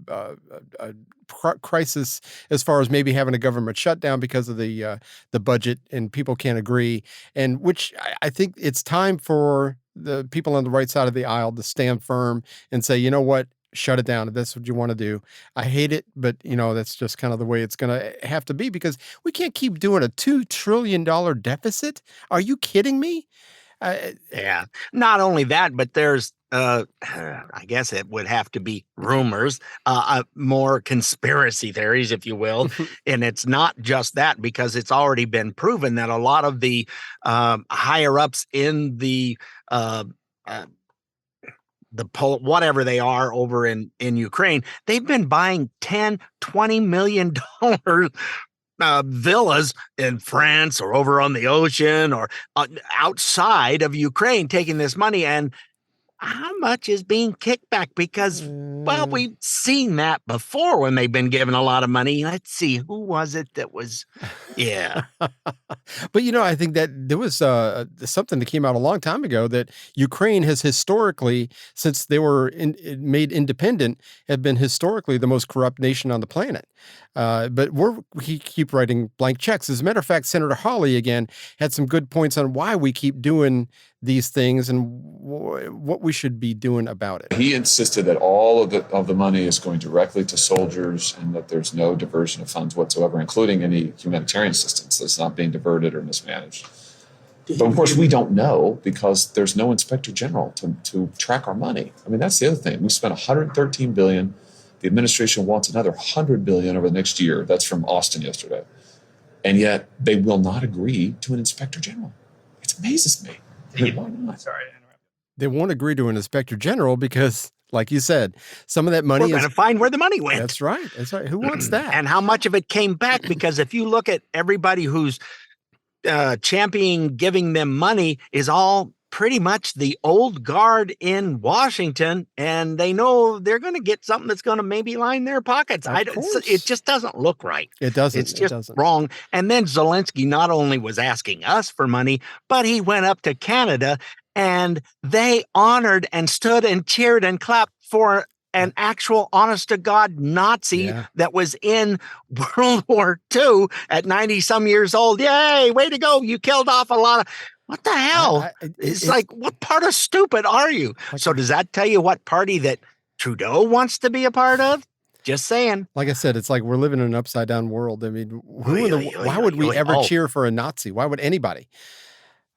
crisis as far as maybe having a government shutdown because of the budget, and people can't agree. And which I think it's time for the people on the right side of the aisle to stand firm and say, you know what? shut it down if that's what you want to do. I hate it, but that's just kind of the way it's going to have to be, because we can't keep doing a $2 trillion deficit. Are you kidding me? Yeah. Not only that, but there's, I guess it would have to be rumors, more conspiracy theories, if you will. And it's not just that, because it's already been proven that a lot of the higher ups in the whatever they are over in Ukraine, they've been buying $10-20 million villas in France or over on the ocean or outside of Ukraine, taking this money. And how much is being kicked back? Because, well, we've seen that before when they've been given a lot of money. Let's see, who was it that was, yeah. But, I think that there was something that came out a long time ago that Ukraine has historically, since they were made independent, have been historically the most corrupt nation on the planet. But we keep writing blank checks. As a matter of fact, Senator Hawley, again, had some good points on why we keep doing these things and what we should be doing about it. He insisted that all of the money is going directly to soldiers and that there's no diversion of funds whatsoever, including any humanitarian assistance that's not being diverted or mismanaged. But of course, we don't know because there's no inspector general to track our money. I mean, that's the other thing. We spent $113 billion. The administration wants another $100 billion over the next year. That's from Austin yesterday. And yet they will not agree to an inspector general. It amazes me. I mean, why not? Sorry to interrupt. They won't agree to an inspector general because, like you said, some of that money We're going to find where the money went. That's right. That's right. Who wants that? And how much of it came back? Because if you look at everybody who's championing giving them money is all pretty much the old guard in Washington, and they know they're going to get something that's going to maybe line their pockets. It just doesn't look right. It doesn't. It's just wrong. And then Zelenskyy not only was asking us for money, but he went up to Canada and they honored and stood and cheered and clapped for an actual honest to God Nazi that was in World War II at 90 some years old. Yay, way to go. You killed off a lot of, what the hell? It's like, what part of stupid are you? So does that tell you what party that Trudeau wants to be a part of? Just saying. Like I said, it's like we're living in an upside down world. I mean, why would we ever cheer for a Nazi? Why would anybody?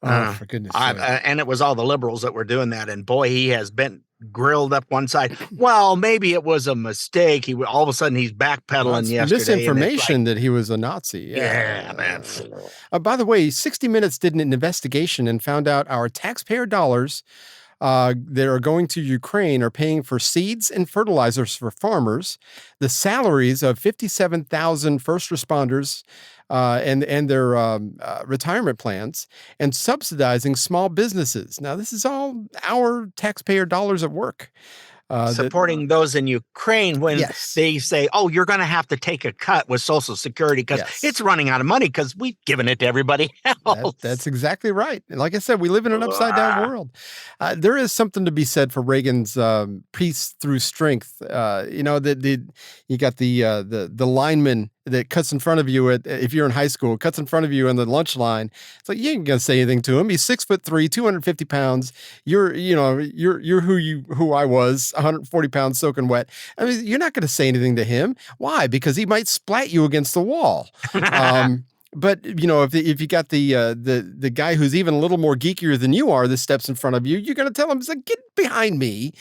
Oh, for goodness sake. And it was all the liberals that were doing that. And boy, he has been grilled up one side. Well, maybe it was a mistake. All of a sudden he's backpedaling yesterday. Misinformation that he was a Nazi. Yeah, man. By the way, 60 Minutes did an investigation and found out our taxpayer dollars that are going to Ukraine are paying for seeds and fertilizers for farmers, the salaries of 57,000 first responders, and their retirement plans, and subsidizing small businesses. Now, this is all our taxpayer dollars at work. Supporting those in Ukraine when they say, oh, you're going to have to take a cut with Social Security because it's running out of money because we've given it to everybody else. That's exactly right. And like I said, we live in an upside down world. There is something to be said for Reagan's peace through strength. You got the lineman that cuts in front of you if you're in high school, cuts in front of you on the lunch line. It's like, you ain't gonna say anything to him. He's 6'3", 250 pounds. You're who I was, 140 pounds soaking wet. I mean, you're not gonna say anything to him. Why? Because he might splat you against the wall. But if you got the guy who's even a little more geekier than you are that steps in front of you, you're going to tell him, it's like, get behind me.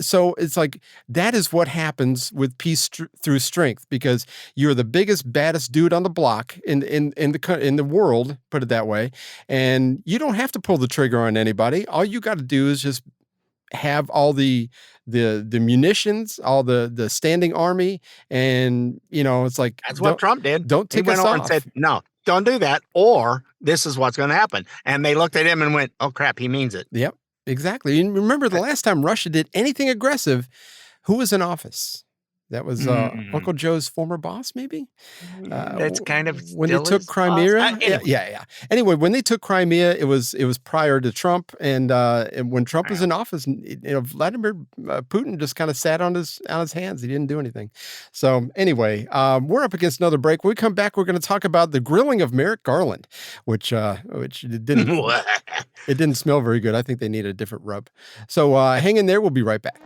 So it's like, that is what happens with peace through strength, because you're the biggest, baddest dude on the block in the world, put it that way, and you don't have to pull the trigger on anybody. All you got to do is just have all the munitions, all the standing army, and it's like, that's what Trump did. Don't take us off. And said, no, don't do that, or this is what's going to happen. And they looked at him and went, oh crap, he means it. Yep, exactly. And remember, the last time Russia did anything aggressive, who was in office? That was Uncle Joe's former boss, maybe. That's kind of when they still took his Crimea. boss. Anyway. Yeah. Anyway, when they took Crimea, it was prior to Trump, and when Trump was in office, Vladimir Putin just kind of sat on his hands. He didn't do anything. So anyway, we're up against another break. When we come back, we're going to talk about the grilling of Merrick Garland, which didn't it didn't smell very good. I think they need a different rub. So hang in there. We'll be right back.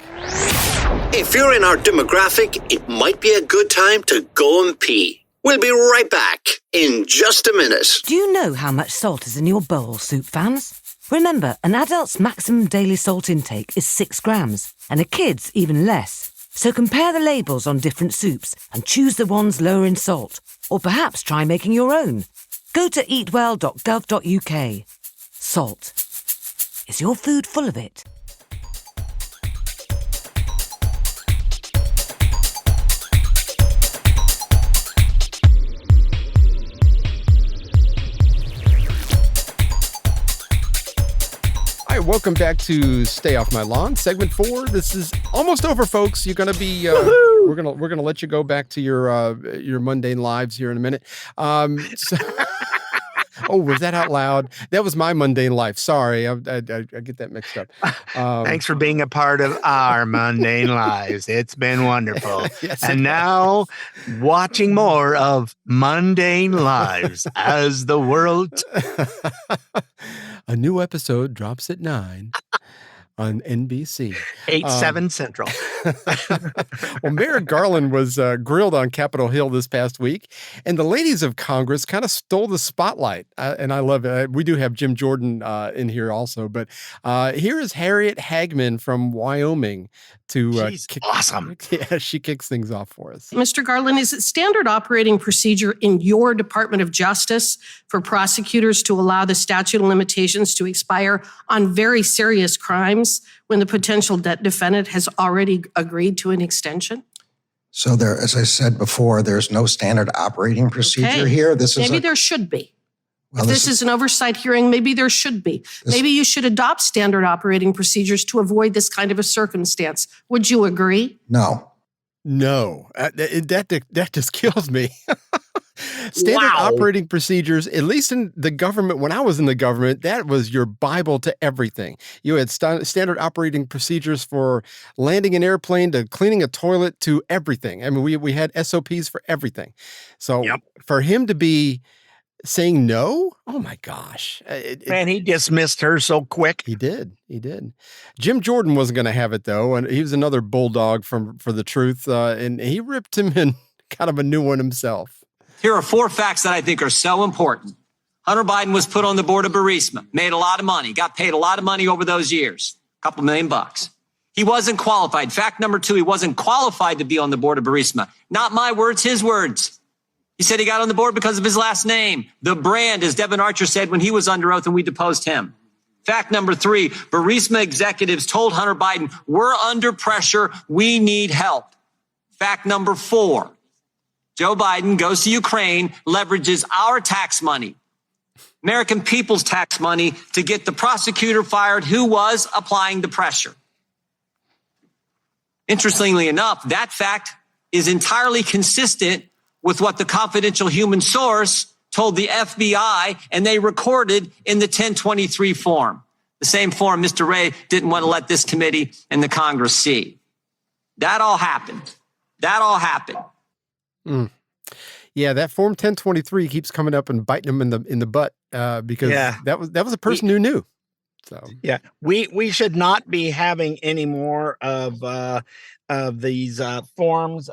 If you're in our demographic, it might be a good time to go and pee. We'll be right back in just a minute. Do you know how much salt is in your bowl, soup fans? Remember, an adult's maximum daily salt intake is 6 grams, and a kid's even less. So compare the labels on different soups and choose the ones lower in salt, or perhaps try making your own. Go to eatwell.gov.uk. Salt. Is your food full of it? Welcome back to Stay Off My Lawn, segment 4. This is almost over, folks. You're gonna be we're gonna let you go back to your mundane lives here in a minute. Oh, was that out loud? That was my mundane life. Sorry, I get that mixed up. Thanks for being a part of our mundane lives. It's been wonderful. Yes, and now, watching more of Mundane Lives as the world. A new episode drops at 9 on NBC. 8/7 Central. Well, Merrick Garland was grilled on Capitol Hill this past week, and the ladies of Congress kind of stole the spotlight. And I love it. We do have Jim Jordan in here also, but here is Harriet Hagman from Wyoming to She's awesome. Yeah, she kicks things off for us. Mr. Garland, is it standard operating procedure in your Department of Justice for prosecutors to allow the statute of limitations to expire on very serious crimes when the potential defendant has already agreed to an extension? So there, as I said before, there's no standard operating procedure here. Maybe there should be. If this is an oversight hearing, maybe there should be. Maybe you should adopt standard operating procedures to avoid this kind of a circumstance. Would you agree? No. That just kills me. Standard operating procedures, at least in the government, when I was in the government, that was your Bible to everything. You had standard operating procedures for landing an airplane to cleaning a toilet to everything. I mean, we had SOPs for everything. So for him to be saying no, oh my gosh. Man, he dismissed her so quick. He did. Jim Jordan wasn't going to have it, though, and he was another bulldog for the truth, and he ripped him in kind of a new one himself. Here are 4 facts that I think are so important. Hunter Biden was put on the board of Burisma, made a lot of money, got paid a lot of money over those years, a couple $1 million. He wasn't qualified. Fact number 2, he wasn't qualified to be on the board of Burisma. Not my words, his words. He said he got on the board because of his last name, the brand, as Devin Archer said when he was under oath and we deposed him. Fact number 3, Burisma executives told Hunter Biden, we're under pressure, we need help. Fact number 4, Joe Biden goes to Ukraine, leverages our tax money, American people's tax money, to get the prosecutor fired who was applying the pressure. Interestingly enough, that fact is entirely consistent with what the confidential human source told the FBI, and they recorded in the 1023 form, the same form Mr. Wray didn't want to let this committee and the Congress see. That all happened. Yeah, that form 1023 keeps coming up and biting him in the butt because that was a person who knew. So yeah, we should not be having any more of these forms,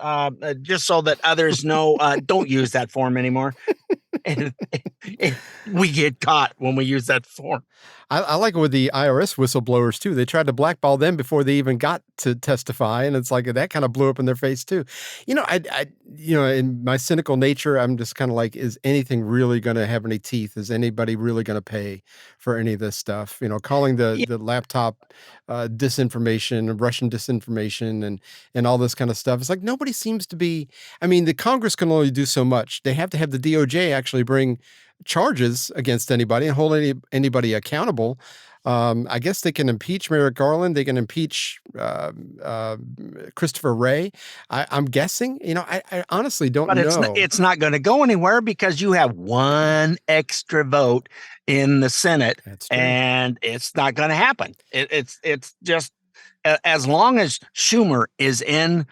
just so that others know. Don't use that form anymore. and we get caught when we use that form. I like it with the IRS whistleblowers too. They tried to blackball them before they even got to testify, and it's like that kind of blew up in their face too. I in my cynical nature, I'm just kind of like, is anything really going to have any teeth? Is anybody really going to pay for any of this stuff? Calling the laptop disinformation, Russian disinformation, and all this kind of stuff. It's like nobody seems to be. I mean, the Congress can only do so much. They have to have the DOJ actually bring charges against anybody and hold anybody accountable. I guess they can impeach Merrick Garland. They can impeach Christopher Wray. I'm guessing. I honestly don't But know. it's not going to go anywhere because you have one extra vote in the Senate, and it's not going to happen. It's just as long as Schumer is in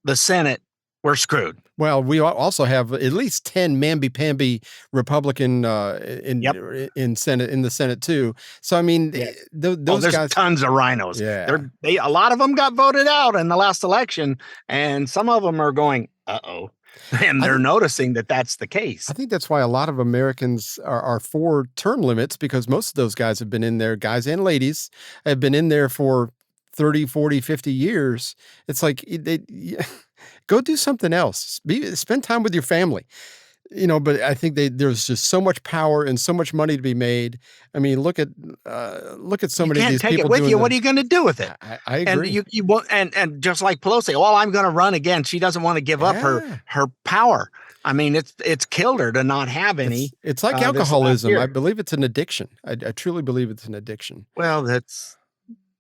the Senate, we're screwed. Well, we also have at least 10 mamby-pamby Republican in the Senate too. So I mean, those there's guys, tons of rhinos. Yeah, a lot of them got voted out in the last election, and some of them are going, and they're noticing that that's the case. I think that's why a lot of Americans are for term limits, because most of those guys have been in there, guys and ladies, have been in there for 30, 40, 50 years. It's like go do something else. Spend time with your family. But I think there's just so much power and so much money to be made. I mean, look at so many of these people. You can't take it with you. What are you going to do with it? I agree. And you won't. And just like Pelosi, well, I'm going to run again. She doesn't want to give up her power. I mean, it's killed her to not have any. It's like alcoholism. I believe it's an addiction. I truly believe it's an addiction. Well, that's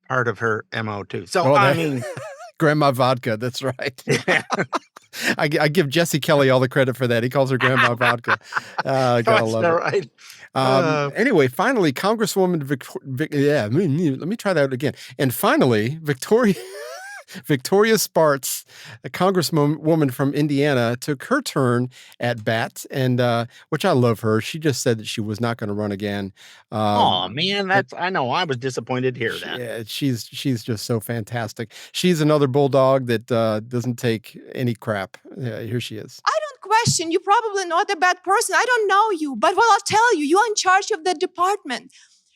part of her MO too. So I mean. Grandma vodka. That's right. I give Jesse Kelly all the credit for that. He calls her Grandma vodka. Gotta love it. Right. Anyway, finally, Congresswoman let me try that again. And finally, Victoria Spartz, a congresswoman from Indiana, took her turn at bat, and which I love her. She just said that she was not going to run again. Oh man, I know. I was disappointed to hear that. Yeah, she's just so fantastic. She's another bulldog that doesn't take any crap. Here she is. I don't question. You're probably not a bad person. I don't know you, but what I'll tell you, you're in charge of the department,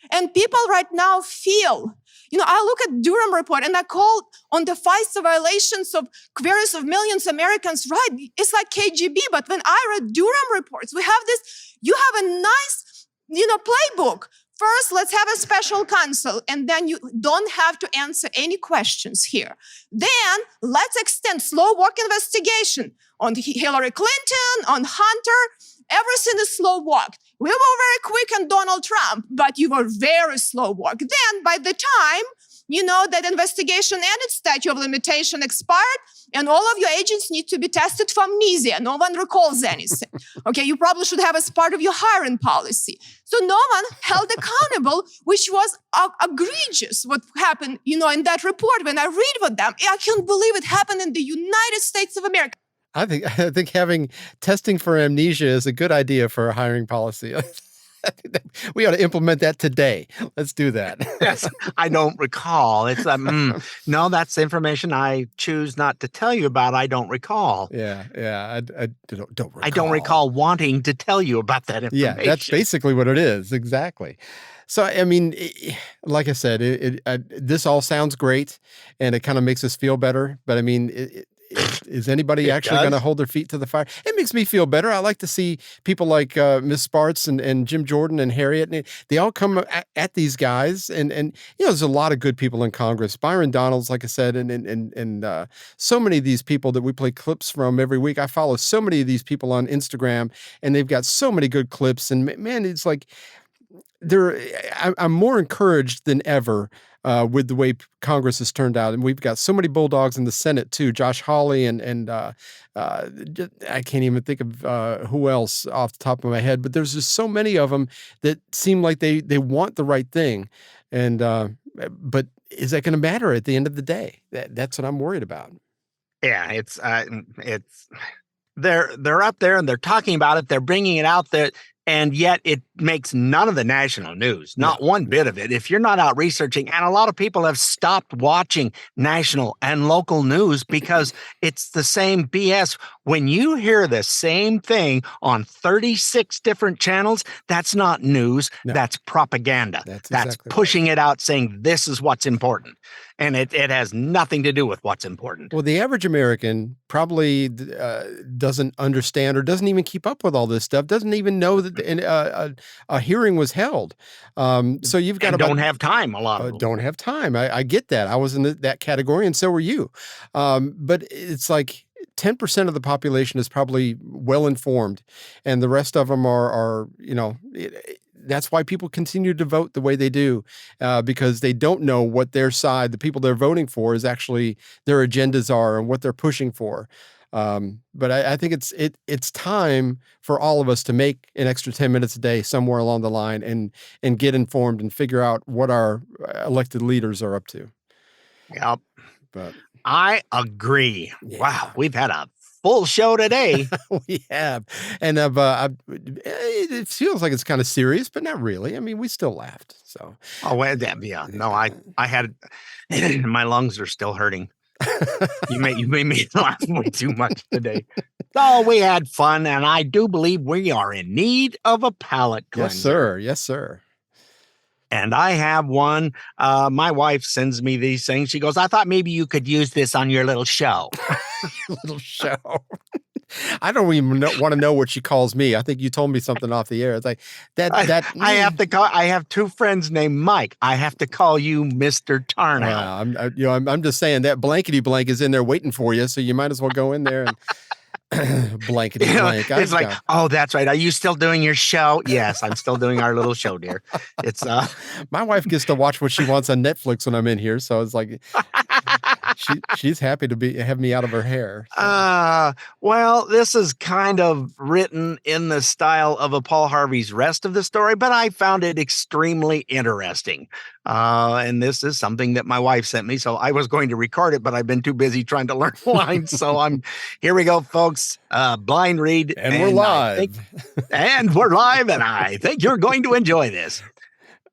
and people right now feel. I look at Durham report and I call on the FISA violations of various of millions of Americans. Right. It's like KGB. But when I read Durham reports, we have this, you have a nice, playbook. First, let's have a special counsel, and then you don't have to answer any questions here. Then let's extend slow walk investigation on Hillary Clinton, on Hunter. Everything is slow walk. We were very quick on Donald Trump, but you were very slow walk. Then by the time, that investigation ended, statute of limitation expired, and all of your agents need to be tested for amnesia. No one recalls anything. Okay, you probably should have as part of your hiring policy. So no one held accountable, which was egregious what happened, in that report. When I read about them, I can't believe it happened in the United States of America. I think having testing for amnesia is a good idea for a hiring policy. We ought to implement that today. Let's do that. Yes, I don't recall. It's no, that's information I choose not to tell you about. I don't recall. Yeah. I don't recall. I don't recall wanting to tell you about that information. Yeah, that's basically what it is. Exactly. So, I mean, like I said, this all sounds great, and it kind of makes us feel better. But I mean, is anybody actually going to hold their feet to the fire? It makes me feel better. I like to see people like Ms. Spartz and Jim Jordan and Harriet. And they all come at these guys. And there's a lot of good people in Congress. Byron Donalds, like I said, and so many of these people that we play clips from every week. I follow so many of these people on Instagram, and they've got so many good clips. And man, it's like I'm more encouraged than ever with the way Congress has turned out. And we've got so many bulldogs in the Senate too. Josh Hawley and I can't even think of who else off the top of my head, but there's just so many of them that seem like they want the right thing. And but is that going to matter at the end of the day? That's what I'm worried about. Yeah, it's they're up there and they're talking about it. They're bringing it out there. And yet it makes none of the national news, not one bit of it. If you're not out researching, and a lot of people have stopped watching national and local news because it's the same BS. When you hear the same thing on 36 different channels, that's not news. No. That's propaganda. That's exactly pushing it out, saying this is what's important. And it has nothing to do with what's important. Well, the average American probably doesn't understand or doesn't even keep up with all this stuff, doesn't even know that a hearing was held. So you've got don't have time. A lot of them don't have time. I get that. I was in that category, and so were you. But it's like 10% of the population is probably well informed, and the rest of them are that's why people continue to vote the way they do, because they don't know what their side, the people they're voting for, is actually their agendas are and what they're pushing for. But I think it's time for all of us to make an extra 10 minutes a day somewhere along the line and get informed and figure out what our elected leaders are up to. Yep. But I agree. Yeah. Wow. We've had a full show today. We have. And it feels like it's kind of serious, but not really. I mean, we still laughed. So. Oh, well, yeah. No, I had, my lungs are still hurting. You made me laugh way too much today. So we had fun, and I do believe we are in need of a palate cleanser. Yes, sir. Yes, sir. And I have one. My wife sends me these things. She goes, I thought maybe you could use this on your little show. Your little show. I don't even want to know what she calls me. I think you told me something off the air. It's like I have to call. I have two friends named Mike. I have to call you Mr. Tarnow. I'm just saying that blankety blank is in there waiting for you, so you might as well go in there and blankety blank. It's like, oh, that's right. Are you still doing your show? Yes, I'm still doing our little show, dear. It's my wife gets to watch what she wants on Netflix when I'm in here, so it's like she's happy to have me out of her hair. So. Well, this is kind of written in the style of a Paul Harvey's rest of the story, but I found it extremely interesting. And this is something that my wife sent me, so I was going to record it, but I've been too busy trying to learn lines. So here we go, folks. Blind read. And we're live. And we're live, and I think you're going to enjoy this.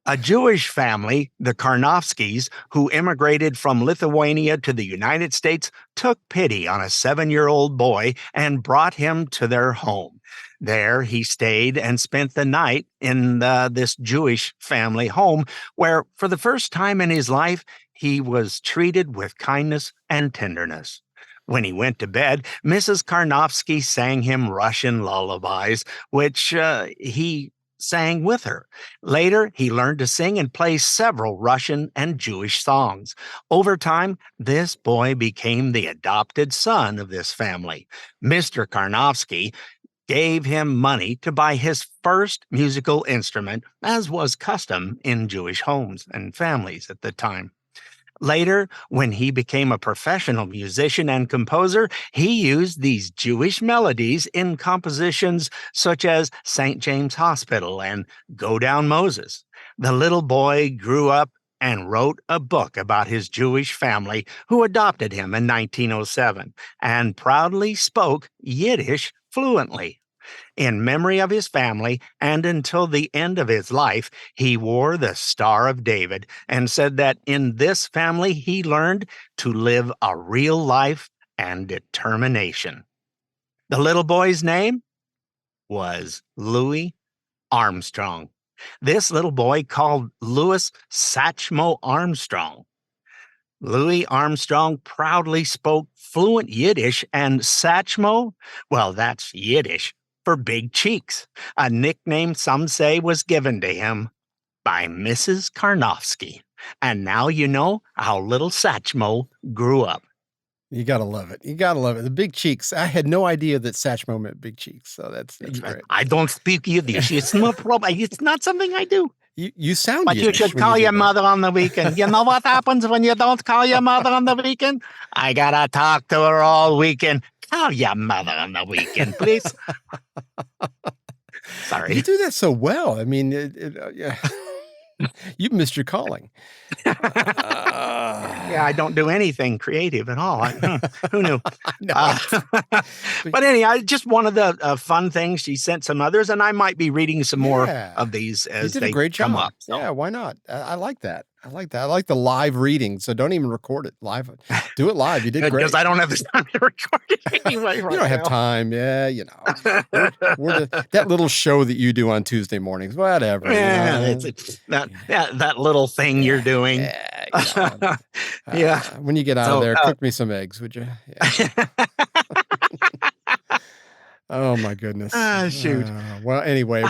A Jewish family, the Karnofskys, who immigrated from Lithuania to the United States, took pity on a 7-year-old boy and brought him to their home. There he stayed and spent the night in this Jewish family home, where for the first time in his life, he was treated with kindness and tenderness. When he went to bed, Mrs. Karnofsky sang him Russian lullabies, which he sang with her. Later, he learned to sing and play several Russian and Jewish songs. Over time, this boy became the adopted son of this family. Mr. Karnofsky gave him money to buy his first musical instrument, as was custom in Jewish homes and families at the time. Later, when he became a professional musician and composer, he used these Jewish melodies in compositions such as St. James Hospital and Go Down Moses. The little boy grew up and wrote a book about his Jewish family who adopted him in 1907 and proudly spoke Yiddish fluently. In memory of his family and until the end of his life, he wore the Star of David and said that in this family he learned to live a real life and determination. The little boy's name was Louis Armstrong. This little boy called Louis Satchmo Armstrong. Louis Armstrong proudly spoke fluent Yiddish, and Satchmo, well, that's Yiddish for big cheeks, a nickname some say was given to him by Mrs. Karnofsky. And now you know how little Satchmo grew up. You gotta love it. You gotta love it. The big cheeks. I had no idea that Satchmo meant big cheeks. So that's great. I don't speak Yiddish. It's no problem. It's not something I do. You sound But Yiddish you should call your mother on the weekend. You know what happens when you don't call your mother on the weekend? I gotta talk to her all weekend. Call your mother on the weekend, please. Sorry. You do that so well. I mean, yeah. You missed your calling. Yeah, I don't do anything creative at all. Who knew? But anyhow, just one of the fun things. She sent some others, and I might be reading some more of these as they come up. So. Yeah, why not? I like that. I like that. I like the live reading, so don't even record it live. Do it live. You did great. Because I don't have the time to record it anyway. You don't have time. Yeah, you know. we're that little show that you do on Tuesday mornings, whatever. Yeah, you know? that little thing you're doing. Yeah. You know, yeah. When you get out of there, cook me some eggs, would you? Yeah. Oh my goodness. Shoot. Well, anyway,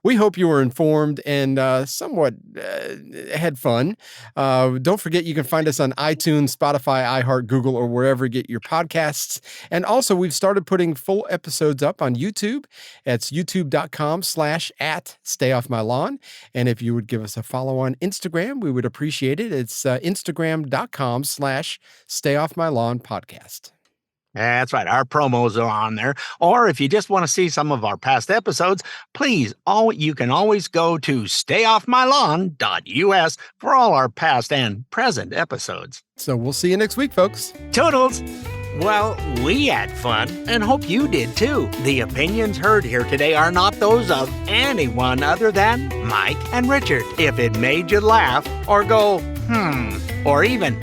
we hope you were informed and somewhat had fun. Don't forget you can find us on iTunes, Spotify, iHeart, Google, or wherever you get your podcasts. And also, we've started putting full episodes up on YouTube. It's youtube.com/@StayOffMyLawn. And if you would give us a follow on Instagram, we would appreciate it. It's Instagram.com/StayOffMyLawnPodcast. That's right. Our promos are on there. Or if you just want to see some of our past episodes, please, you can always go to stayoffmylawn.us for all our past and present episodes. So we'll see you next week, folks. Toodles! Well, we had fun and hope you did too. The opinions heard here today are not those of anyone other than Mike and Richard. If it made you laugh or go, or even,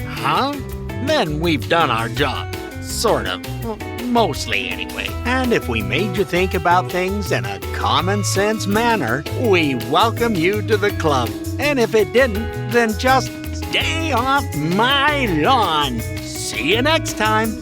then we've done our job. Sort of. Well, mostly anyway. And if we made you think about things in a common sense manner, we welcome you to the club. And if it didn't, then just stay off my lawn. See you next time.